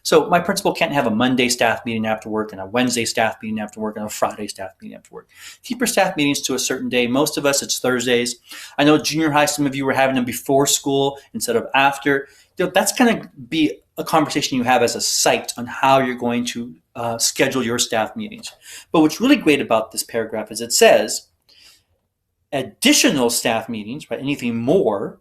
So my principal can't have a Monday staff meeting after work and a Wednesday staff meeting after work and a Friday staff meeting after work. Keep your staff meetings to a certain day. Most of us, it's Thursdays. I know junior high, some of you were having them before school instead of after. That's going to be a conversation you have as a site on how you're going to schedule your staff meetings. But what's really great about this paragraph is it says additional staff meetings, right? Anything more,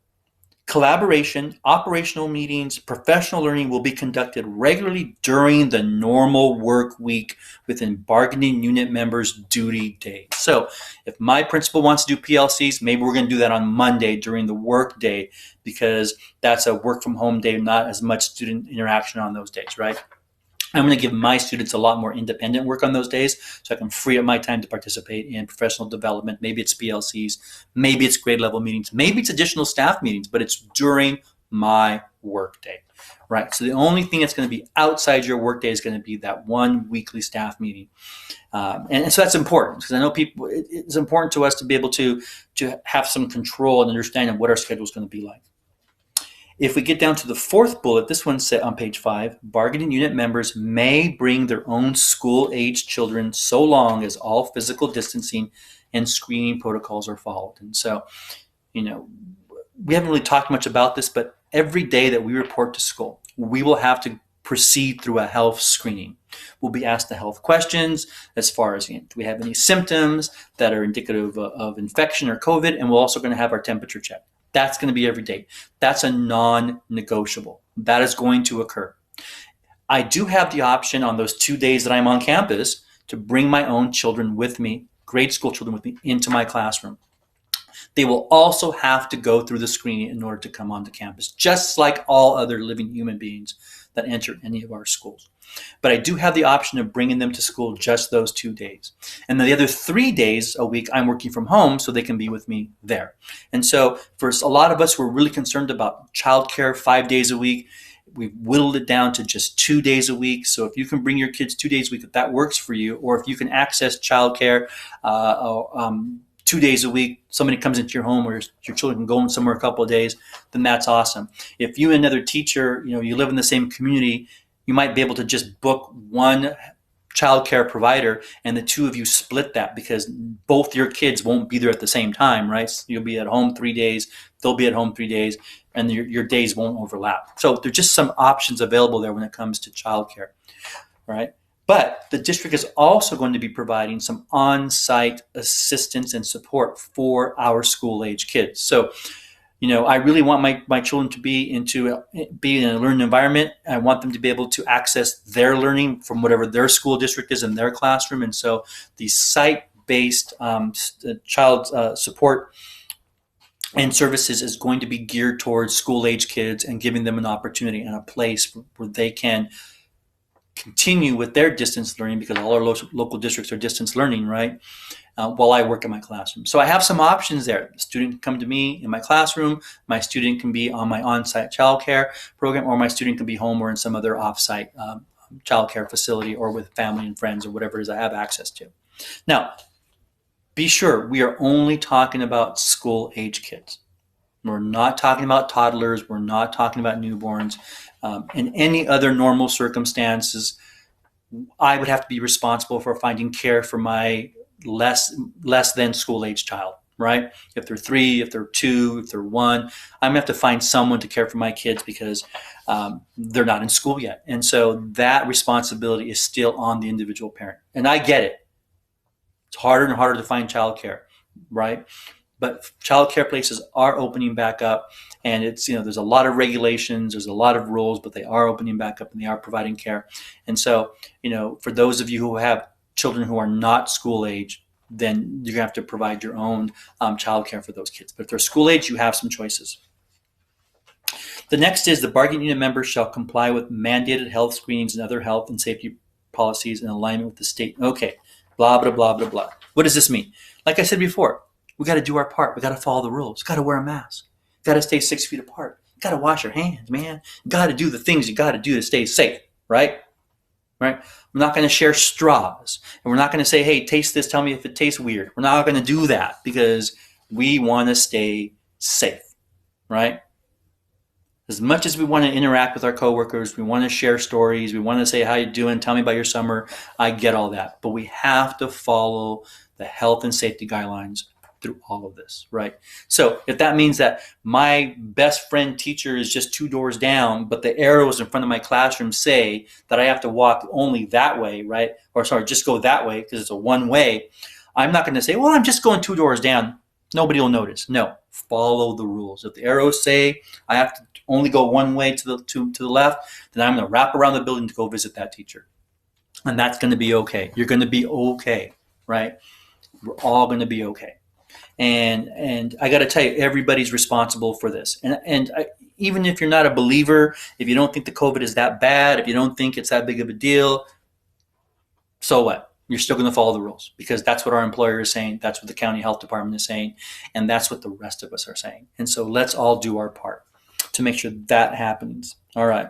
collaboration, operational meetings, professional learning will be conducted regularly during the normal work week within bargaining unit members' duty days. So if my principal wants to do PLCs, maybe we're going to do that on Monday during the work day because that's a work from home day, not as much student interaction on those days, right? I'm going to give my students a lot more independent work on those days so I can free up my time to participate in professional development. Maybe it's PLCs, maybe it's grade level meetings, maybe it's additional staff meetings, but it's during my workday, right? So the only thing that's going to be outside your workday is going to be that one weekly staff meeting. And so that's important, because I know it's important to us to be able to have some control and understanding what our schedule is going to be like. If we get down to the fourth bullet, this one's set on page 5, bargaining unit members may bring their own school-age children so long as all physical distancing and screening protocols are followed. And so, we haven't really talked much about this, but every day that we report to school, we will have to proceed through a health screening. We'll be asked the health questions as far as, do we have any symptoms that are indicative of infection or COVID, and we're also going to have our temperature check. That's going to be every day. That's a non-negotiable. That is going to occur. I do have the option on those 2 days that I'm on campus to bring my own children with me, grade school children with me, into my classroom. They will also have to go through the screening in order to come onto campus, just like all other living human beings that enter any of our schools. But I do have the option of bringing them to school just those 2 days. And then the other 3 days a week, I'm working from home so they can be with me there. And so for a lot of us, we're really concerned about childcare 5 days a week. We've whittled it down to just 2 days a week. So if you can bring your kids 2 days a week, if that works for you, or if you can access childcare 2 days a week, somebody comes into your home where your children can go in somewhere a couple of days, then that's awesome. If you and another teacher, you live in the same community, you might be able to just book one childcare provider and the two of you split that, because both your kids won't be there at the same time, right? So you'll be at home 3 days, they'll be at home 3 days, and your days won't overlap. So there's just some options available there when it comes to childcare, right? But the district is also going to be providing some on-site assistance and support for our school-age kids. So, I really want my children to be in a learning environment. I want them to be able to access their learning from whatever their school district is in their classroom. And so the site-based child support and services is going to be geared towards school-age kids and giving them an opportunity and a place where they can continue with their distance learning, because all our local districts are distance learning, right? While I work in my classroom. So I have some options there. The student can come to me in my classroom, my student can be on my on-site childcare program, or my student can be home or in some other off-site childcare facility, or with family and friends, or whatever it is I have access to. Now, be sure we are only talking about school-age kids. We're not talking about toddlers. We're not talking about newborns. In any other normal circumstances, I would have to be responsible for finding care for my less than school age child, right? If they're 3, if they're 2, if they're 1, I'm gonna have to find someone to care for my kids, because they're not in school yet. And so that responsibility is still on the individual parent. And I get it. It's harder and harder to find childcare, right? But childcare places are opening back up, and it's, there's a lot of regulations, there's a lot of rules, but they are opening back up and they are providing care. And so, for those of you who have children who are not school age, then you're gonna have to provide your own childcare for those kids. But if they're school age, you have some choices. The next is the bargaining unit members shall comply with mandated health screenings and other health and safety policies in alignment with the state. Okay, blah, blah, blah, blah, blah. What does this mean? Like I said before, we got to do our part. We got to follow the rules. Got to wear a mask. Got to stay 6 feet apart. Got to wash your hands, man. Got to do the things you got to do to stay safe, right? Right? We're not going to share straws. And we're not going to say, hey, taste this. Tell me if it tastes weird. We're not going to do that, because we want to stay safe, right? As much as we want to interact with our coworkers, we want to share stories, we want to say, how you doing? Tell me about your summer. I get all that. But we have to follow the health and safety guidelines through all of this, right? So if that means that my best friend teacher is just 2 doors down, but the arrows in front of my classroom say that I have to walk only that way, right? Or sorry, just go that way because it's a one way. I'm not going to say, well, I'm just going 2 doors down. Nobody will notice. No, follow the rules. If the arrows say I have to only go one way to the left, then I'm going to wrap around the building to go visit that teacher. And that's going to be okay. You're going to be okay, right? We're all going to be okay. And I got to tell you, everybody's responsible for this. And even if you're not a believer, if you don't think the COVID is that bad, if you don't think it's that big of a deal, so what? You're still going to follow the rules, because that's what our employer is saying. That's what the county health department is saying. And that's what the rest of us are saying. And so let's all do our part to make sure that happens. All right.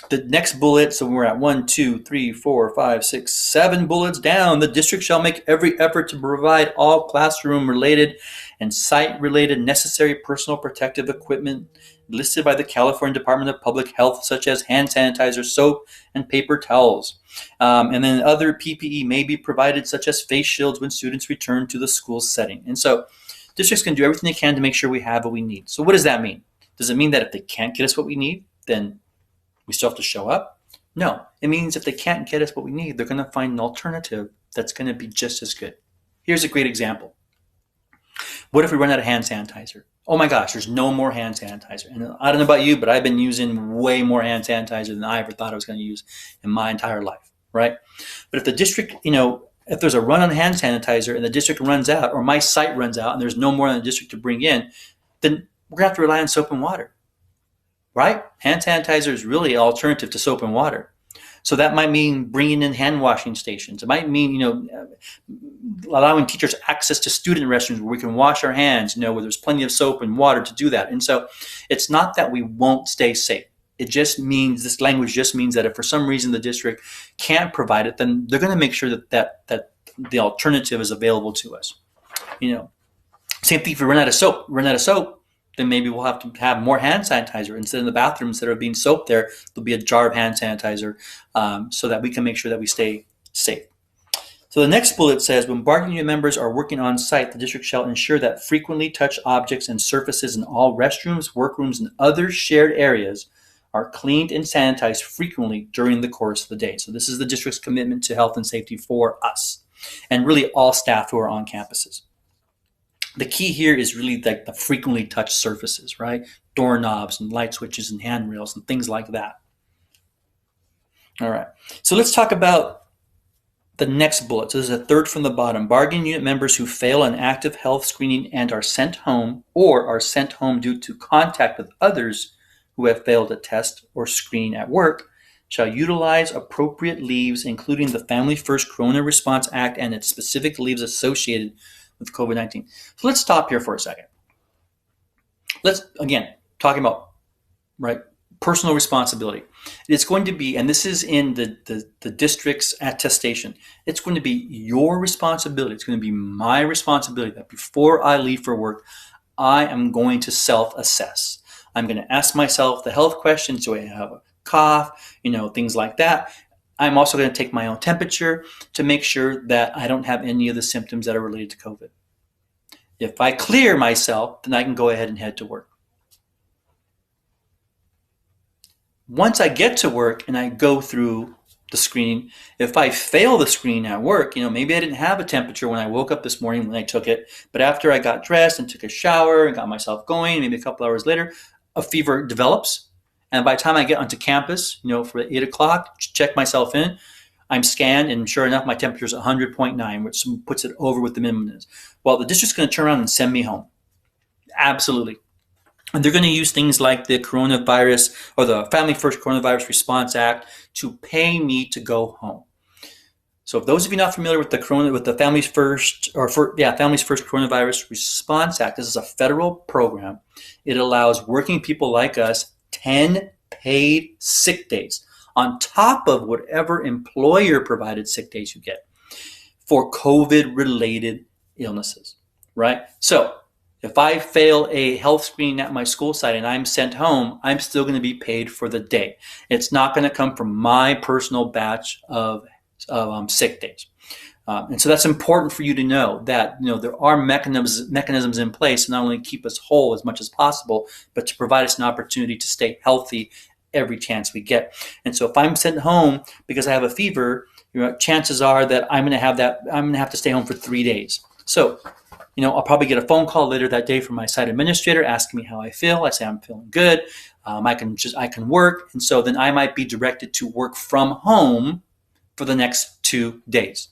The next bullet, so we're at 1, 2, 3, 4, 5, 6, 7 bullets down. The district shall make every effort to provide all classroom-related and site-related necessary personal protective equipment listed by the California Department of Public Health, such as hand sanitizer, soap, and paper towels. And then other PPE may be provided, such as face shields, when students return to the school setting. And so districts can do everything they can to make sure we have what we need. So what does that mean? Does it mean that if they can't get us what we need, then we still have to show up? No. It means if they can't get us what we need, they're going to find an alternative that's going to be just as good. Here's a great example. What if we run out of hand sanitizer? Oh my gosh, there's no more hand sanitizer. And I don't know about you, but I've been using way more hand sanitizer than I ever thought I was going to use in my entire life, right? But if the district, if there's a run on hand sanitizer and the district runs out, or my site runs out and there's no more in the district to bring in, then we're going to have to rely on soap and water, right? Hand sanitizer is really an alternative to soap and water. So that might mean bringing in hand washing stations. It might mean, allowing teachers access to student restrooms where we can wash our hands, where there's plenty of soap and water to do that. And so it's not that we won't stay safe. It just means, this language just means that if for some reason the district can't provide it, then they're going to make sure that the alternative is available to us. Same thing if we run out of soap, then maybe we'll have to have more hand sanitizer. Instead in the bathroom, instead of being soap there'll be a jar of hand sanitizer so that we can make sure that we stay safe. So the next bullet says, when bargaining unit members are working on site, the district shall ensure that frequently touched objects and surfaces in all restrooms, workrooms, and other shared areas are cleaned and sanitized frequently during the course of the day. So this is the district's commitment to health and safety for us and really all staff who are on campuses. The key here is really like the frequently touched surfaces, right? Doorknobs and light switches and handrails and things like that. All right, so let's talk about the next bullet. So this is a third from the bottom. Bargaining unit members who fail an active health screening and are sent home or are sent home due to contact with others who have failed a test or screen at work shall utilize appropriate leaves, including the Family First Corona Response Act and its specific leaves associated with COVID-19. So let's stop here for a second. Let's, again, talking about, right, personal responsibility. It's going to be, and this is in the district's attestation, it's going to be your responsibility. It's going to be my responsibility that before I leave for work, I am going to self-assess. I'm going to ask myself the health questions. Do I have a cough? Things like that. I'm also going to take my own temperature to make sure that I don't have any of the symptoms that are related to COVID. If I clear myself, then I can go ahead and head to work. Once I get to work and I go through the screening, if I fail the screening at work, maybe I didn't have a temperature when I woke up this morning when I took it, but after I got dressed and took a shower and got myself going, maybe a couple hours later, a fever develops. And by the time I get onto campus, for 8 o'clock, check myself in, I'm scanned, and sure enough, my temperature is 100.9, which puts it over what the minimum is. Well, the district's going to turn around and send me home. Absolutely. And they're going to use things like the coronavirus or the Family First Coronavirus Response Act to pay me to go home. So if those of you not familiar with the Families First Coronavirus Response Act, this is a federal program. It allows working people like us 10 paid sick days on top of whatever employer provided sick days you get for COVID related illnesses, right? So if I fail a health screening at my school site and I'm sent home, I'm still going to be paid for the day. It's not going to come from my personal batch of sick days. And so that's important for you to know that there are mechanisms in place to not only keep us whole as much as possible, but to provide us an opportunity to stay healthy every chance we get. And so if I'm sent home because I have a fever, chances are that I'm going to have to stay home for 3 days. So, I'll probably get a phone call later that day from my site administrator asking me how I feel. I say I'm feeling good. I can work, and so then I might be directed to work from home for the next 2 days.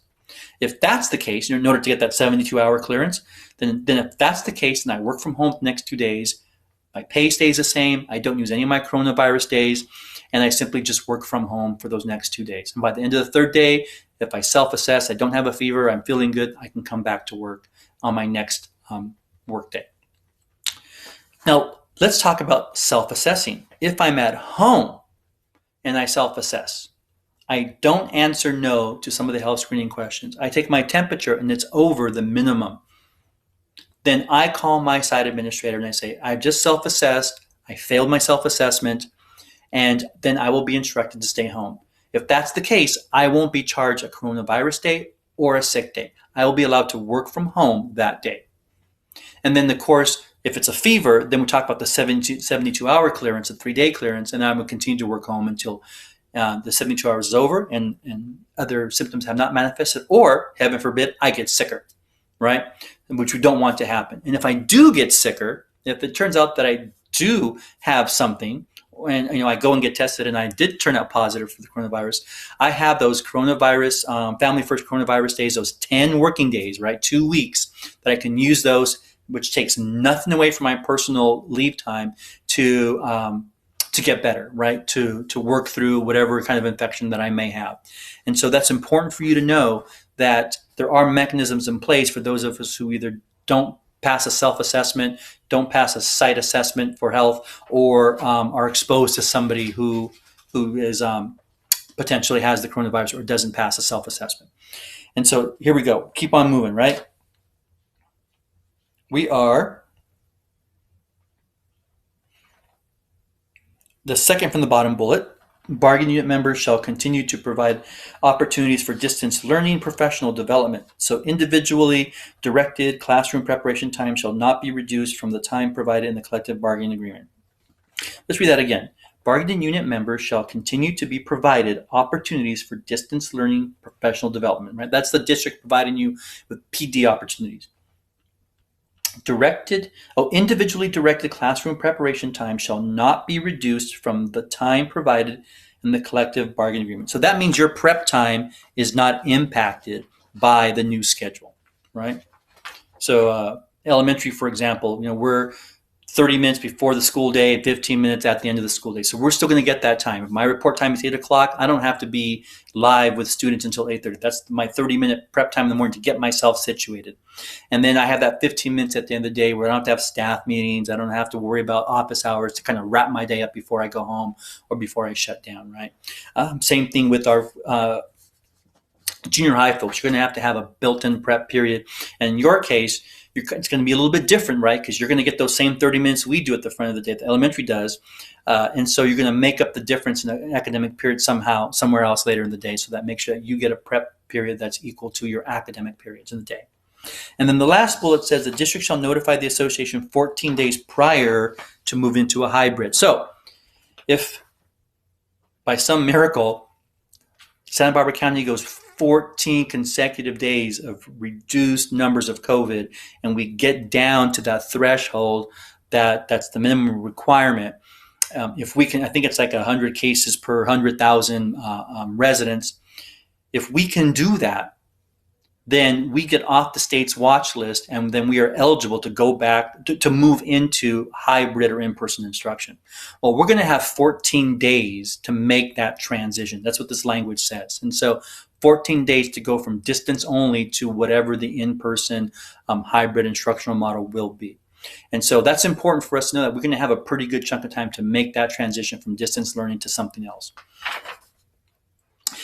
If that's the case, in order to get that 72-hour clearance, then if that's the case, then I work from home the next 2 days. My pay stays the same. I don't use any of my coronavirus days, and I simply just work from home for those next 2 days. And by the end of the third day, if I self-assess, I don't have a fever, I'm feeling good, I can come back to work on my next work day. Now, Let's talk about self-assessing. If I'm at home and I self-assess, I don't answer no to some of the health screening questions. I take my temperature and it's over the minimum. Then I call my site administrator and I say, I just self-assessed, I failed my self-assessment, and then I will be instructed to stay home. If that's the case, I won't be charged a coronavirus day or a sick day. I will be allowed to work from home that day. And then, of course, if it's a fever, then we talk about the 72-hour clearance, the 3-day clearance, and I will continue to work home until the 72 hours is over and other symptoms have not manifested, or, heaven forbid, I get sicker, right? Which we don't want to happen. And if I do get sicker, if it turns out that I do have something, and I go and get tested and I did turn out positive for the coronavirus, I have those coronavirus, Family First coronavirus days, those 10 working days, right? 2 weeks that I can use those, which takes nothing away from my personal leave time to get better, right? To work through whatever kind of infection that I may have. And so that's important for you to know that there are mechanisms in place for those of us who either don't pass a self-assessment, don't pass a site assessment for health, or are exposed to somebody who is potentially has the coronavirus or doesn't pass a self-assessment. And so here we go. Keep on moving, right? We are the second from the bottom bullet. Bargaining unit members shall continue to provide opportunities for distance learning, professional development. So individually directed classroom preparation time shall not be reduced from the time provided in the collective bargaining agreement. Let's read that again. Bargaining unit members shall continue to be provided opportunities for distance learning, professional development, right? That's the district providing you with PD opportunities. Individually directed classroom preparation time shall not be reduced from the time provided in the collective bargaining agreement. So that means your prep time is not impacted by the new schedule, right? So elementary, for example, we're 30 minutes before the school day, 15 minutes at the end of the school day. So we're still going to get that time. If my report time is 8 o'clock, I don't have to be live with students until 8:30. That's my 30-minute prep time in the morning to get myself situated. And then I have that 15 minutes at the end of the day where I don't have to have staff meetings. I don't have to worry about office hours to kind of wrap my day up before I go home or before I shut down, right? Same thing with our junior high folks. You're going to have a built-in prep period. And in your case, it's going to be a little bit different, right? Because you're going to get those same 30 minutes we do at the front of the day, the elementary does. And so you're going to make up the difference in the academic period somehow, somewhere else later in the day. So that makes sure that you get a prep period that's equal to your academic periods in the day. And then the last bullet says the district shall notify the association 14 days prior to move into a hybrid. So if by some miracle, Santa Barbara County goes 14 consecutive days of reduced numbers of COVID, and we get down to that threshold that's the minimum requirement. If we can, I think it's like 100 cases per 100,000 residents. If we can do that, then we get off the state's watch list, and then we are eligible to go back to move into hybrid or in-person instruction. Well, we're going to have 14 days to make that transition. That's what this language says. And so 14 days to go from distance only to whatever the in-person hybrid instructional model will be. And so that's important for us to know that we're going to have a pretty good chunk of time to make that transition from distance learning to something else.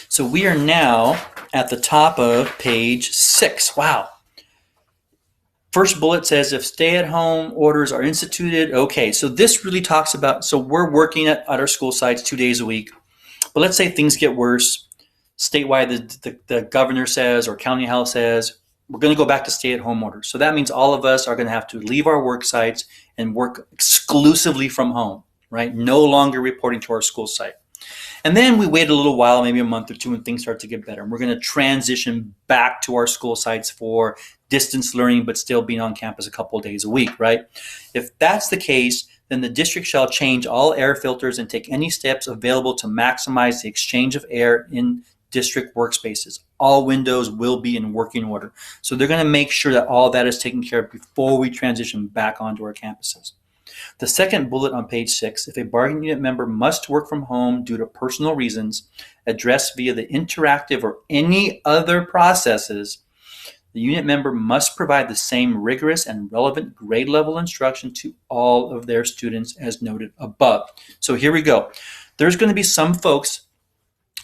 So we are now at the top of page 6. Wow. First bullet says if stay-at-home orders are instituted. Okay, so this really talks about, so we're working at our school sites 2 days a week. But let's say things get worse. Statewide, the governor says, or county health says, we're going to go back to stay-at-home orders. So that means all of us are going to have to leave our work sites and work exclusively from home, right? No longer reporting to our school site. And then we wait a little while, maybe a month or two, and things start to get better. And we're going to transition back to our school sites for distance learning, but still being on campus a couple of days a week, right? If that's the case, then the district shall change all air filters and take any steps available to maximize the exchange of air in district workspaces. All windows will be in working order. So they're going to make sure that all that is taken care of before we transition back onto our campuses. The second bullet on page 6, if a bargaining unit member must work from home due to personal reasons, addressed via the interactive or any other processes, The unit member must provide the same rigorous and relevant grade level instruction to all of their students as noted above. So here we go. There's going to be some folks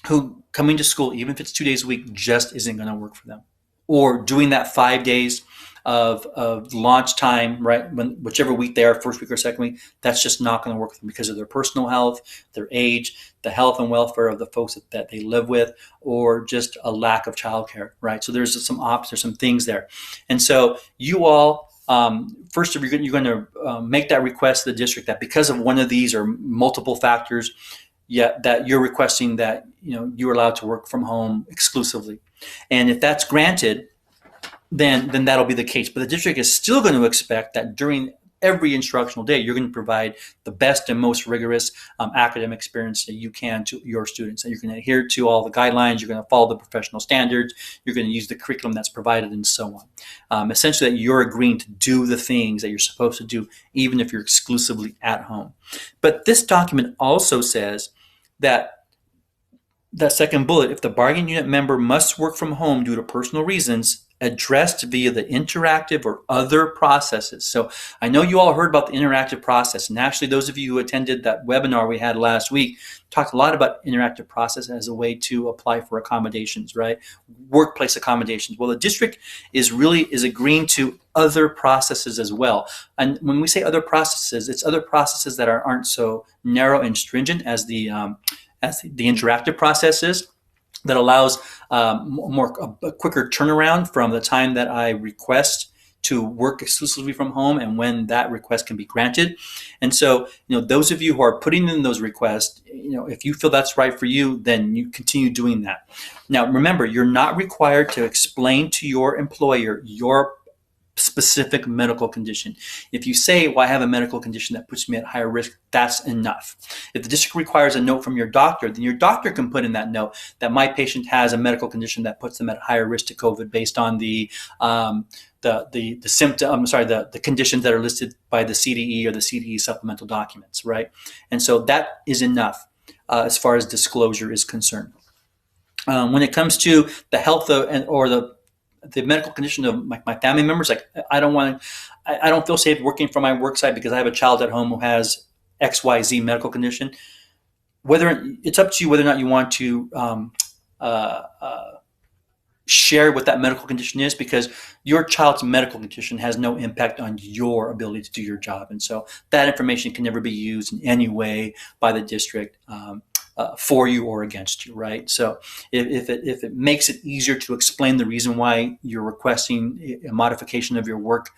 who coming to school, even if it's 2 days a week, just isn't going to work for them. Or doing that 5 days of launch time, right? Whichever week they are, first week or second week, that's just not going to work for them because of their personal health, their age, the health and welfare of the folks that they live with, or just a lack of childcare, right? So there's some things there. And so you all, first, if you're going to make that request to the district that because of one of these or multiple factors, that you're requesting that you're allowed to work from home exclusively. And if that's granted, then that'll be the case. But the district is still going to expect that during every instructional day, you're going to provide the best and most rigorous academic experience that you can to your students. And you're going to adhere to all the guidelines. You're going to follow the professional standards. You're going to use the curriculum that's provided and so on. Essentially, that you're agreeing to do the things that you're supposed to do, even if you're exclusively at home. But this document also says that second bullet, if the bargaining unit member must work from home due to personal reasons, addressed via the interactive or other processes. So I know you all heard about the interactive process, and actually those of you who attended that webinar we had last week talked a lot about interactive process as a way to apply for accommodations, right? Workplace accommodations. Well, the district is agreeing to other processes as well. And when we say other processes, it's other processes that aren't so narrow and stringent as the interactive process is, that allows a quicker turnaround from the time that I request to work exclusively from home and when that request can be granted. And so, those of you who are putting in those requests, if you feel that's right for you, then you continue doing that. Now, remember, you're not required to explain to your employer your specific medical condition. If you say, well, I have a medical condition that puts me at higher risk, that's enough. If the district requires a note from your doctor, then your doctor can put in that note that my patient has a medical condition that puts them at higher risk to COVID based on the conditions that are listed by the CDE or the CDE supplemental documents, right? And so that is enough as far as disclosure is concerned. When it comes to the health or the medical condition of my family members, like I don't feel safe working from my work site because I have a child at home who has XYZ medical condition. It's up to you whether or not you want to share what that medical condition is, because your child's medical condition has no impact on your ability to do your job. And so that information can never be used in any way by the district for you or against you, right? So if it makes it easier to explain the reason why you're requesting a modification of your work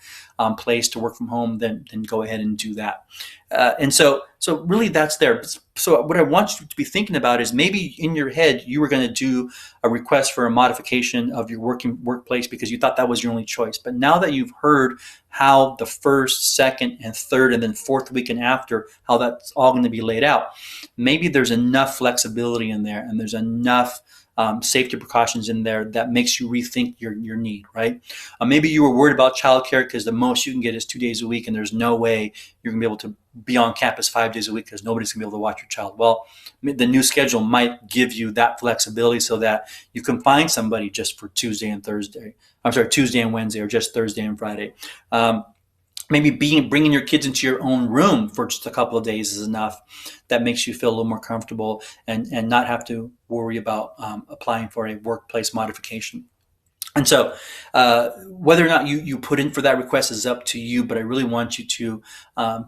place to work from home, then go ahead and do that. And so really that's there. So what I want you to be thinking about is maybe in your head you were going to do a request for a modification of your workplace because you thought that was your only choice. But now that you've heard how the first, second, and third, and then fourth week and after, how that's all going to be laid out, maybe there's enough flexibility in there and there's enough safety precautions in there that makes you rethink your need, right? Maybe you were worried about childcare because the most you can get is 2 days a week and there's no way you're going to be able to be on campus 5 days a week because nobody's going to be able to watch your child. Well, the new schedule might give you that flexibility so that you can find somebody just for Tuesday and Wednesday, or just Thursday and Friday. Maybe bringing your kids into your own room for just a couple of days is enough. That makes you feel a little more comfortable and not have to worry about applying for a workplace modification. And so whether or not you put in for that request is up to you, but I really want you to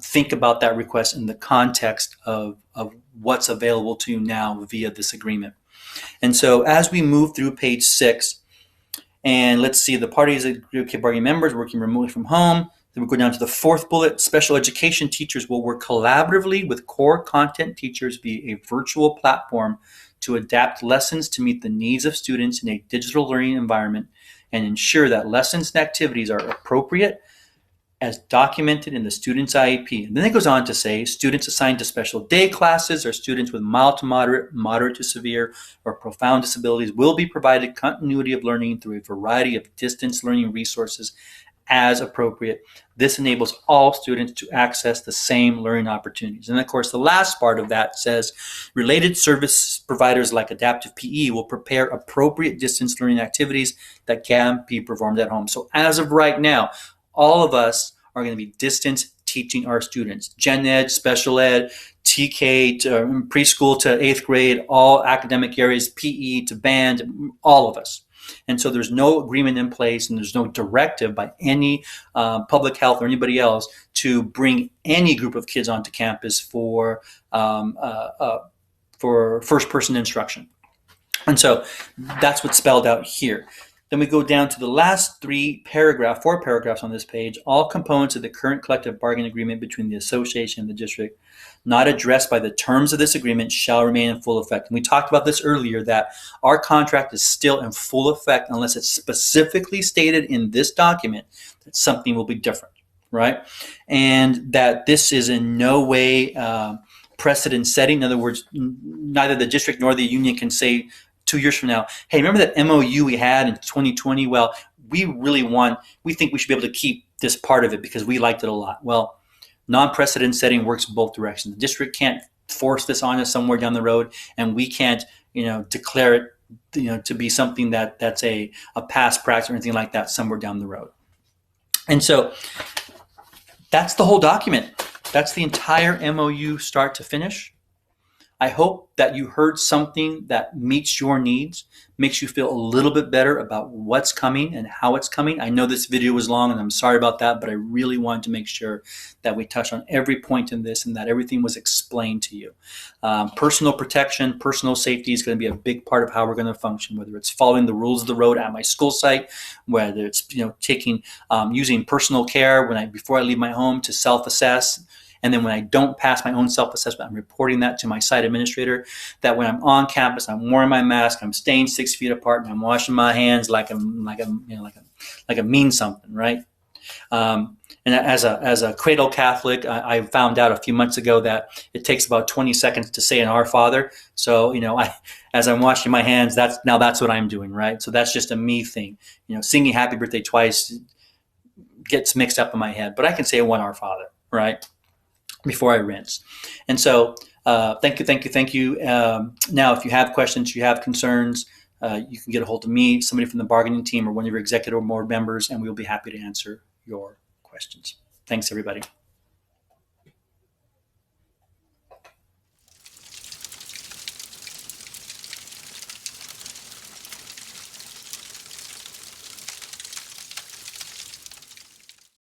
think about that request in the context of what's available to you now via this agreement. And so as we move through page 6, and let's see, the parties agree with bargaining members working remotely from home. Then we go down to the fourth bullet. Special education teachers will work collaboratively with core content teachers via a virtual platform to adapt lessons to meet the needs of students in a digital learning environment and ensure that lessons and activities are appropriate as documented in the student's IEP. And then it goes on to say students assigned to special day classes or students with mild to moderate to severe, or profound disabilities will be provided continuity of learning through a variety of distance learning resources as appropriate. This enables all students to access the same learning opportunities. And of course, the last part of that says related service providers like Adaptive PE will prepare appropriate distance learning activities that can be performed at home. So as of right now, all of us are going to be distance teaching our students. Gen Ed, Special Ed, TK to preschool to 8th grade, all academic areas, PE to band, all of us. And so there's no agreement in place and there's no directive by any public health or anybody else to bring any group of kids onto campus for first-person instruction. And so that's what's spelled out here. Then we go down to the last four paragraphs on this page. All components of the current collective bargaining agreement between the association and the district not addressed by the terms of this agreement shall remain in full effect. And we talked about this earlier, that our contract is still in full effect unless it's specifically stated in this document that something will be different, right? And that this is in no way precedent setting. In other words, neither the district nor the union can say 2 years from now, hey, remember that MOU we had in 2020? Well, we think we should be able to keep this part of it because we liked it a lot. Well, non-precedent setting works both directions. The district can't force this on us somewhere down the road, and we can't, declare it, to be something that's a past practice or anything like that somewhere down the road. And so that's the whole document. That's the entire MOU start to finish. I hope that you heard something that meets your needs, makes you feel a little bit better about what's coming and how it's coming. I know this video was long and I'm sorry about that, but I really wanted to make sure that we touched on every point in this and that everything was explained to you. Personal protection, personal safety is going to be a big part of how we're going to function, whether it's following the rules of the road at my school site, whether it's using personal care before I leave my home to self-assess. And then when I don't pass my own self-assessment, I'm reporting that to my site administrator, that when I'm on campus, I'm wearing my mask, I'm staying 6 feet apart, and I'm washing my hands like I mean something, right? And as a cradle Catholic, I found out a few months ago that it takes about 20 seconds to say an Our Father. So, as I'm washing my hands, that's what I'm doing, right? So that's just a me thing. Singing Happy Birthday twice gets mixed up in my head, but I can say one Our Father, right? Before I rinse. And so thank you. Now, if you have questions, you have concerns, you can get a hold of me, somebody from the bargaining team, or one of your executive board members, and we'll be happy to answer your questions. Thanks, everybody.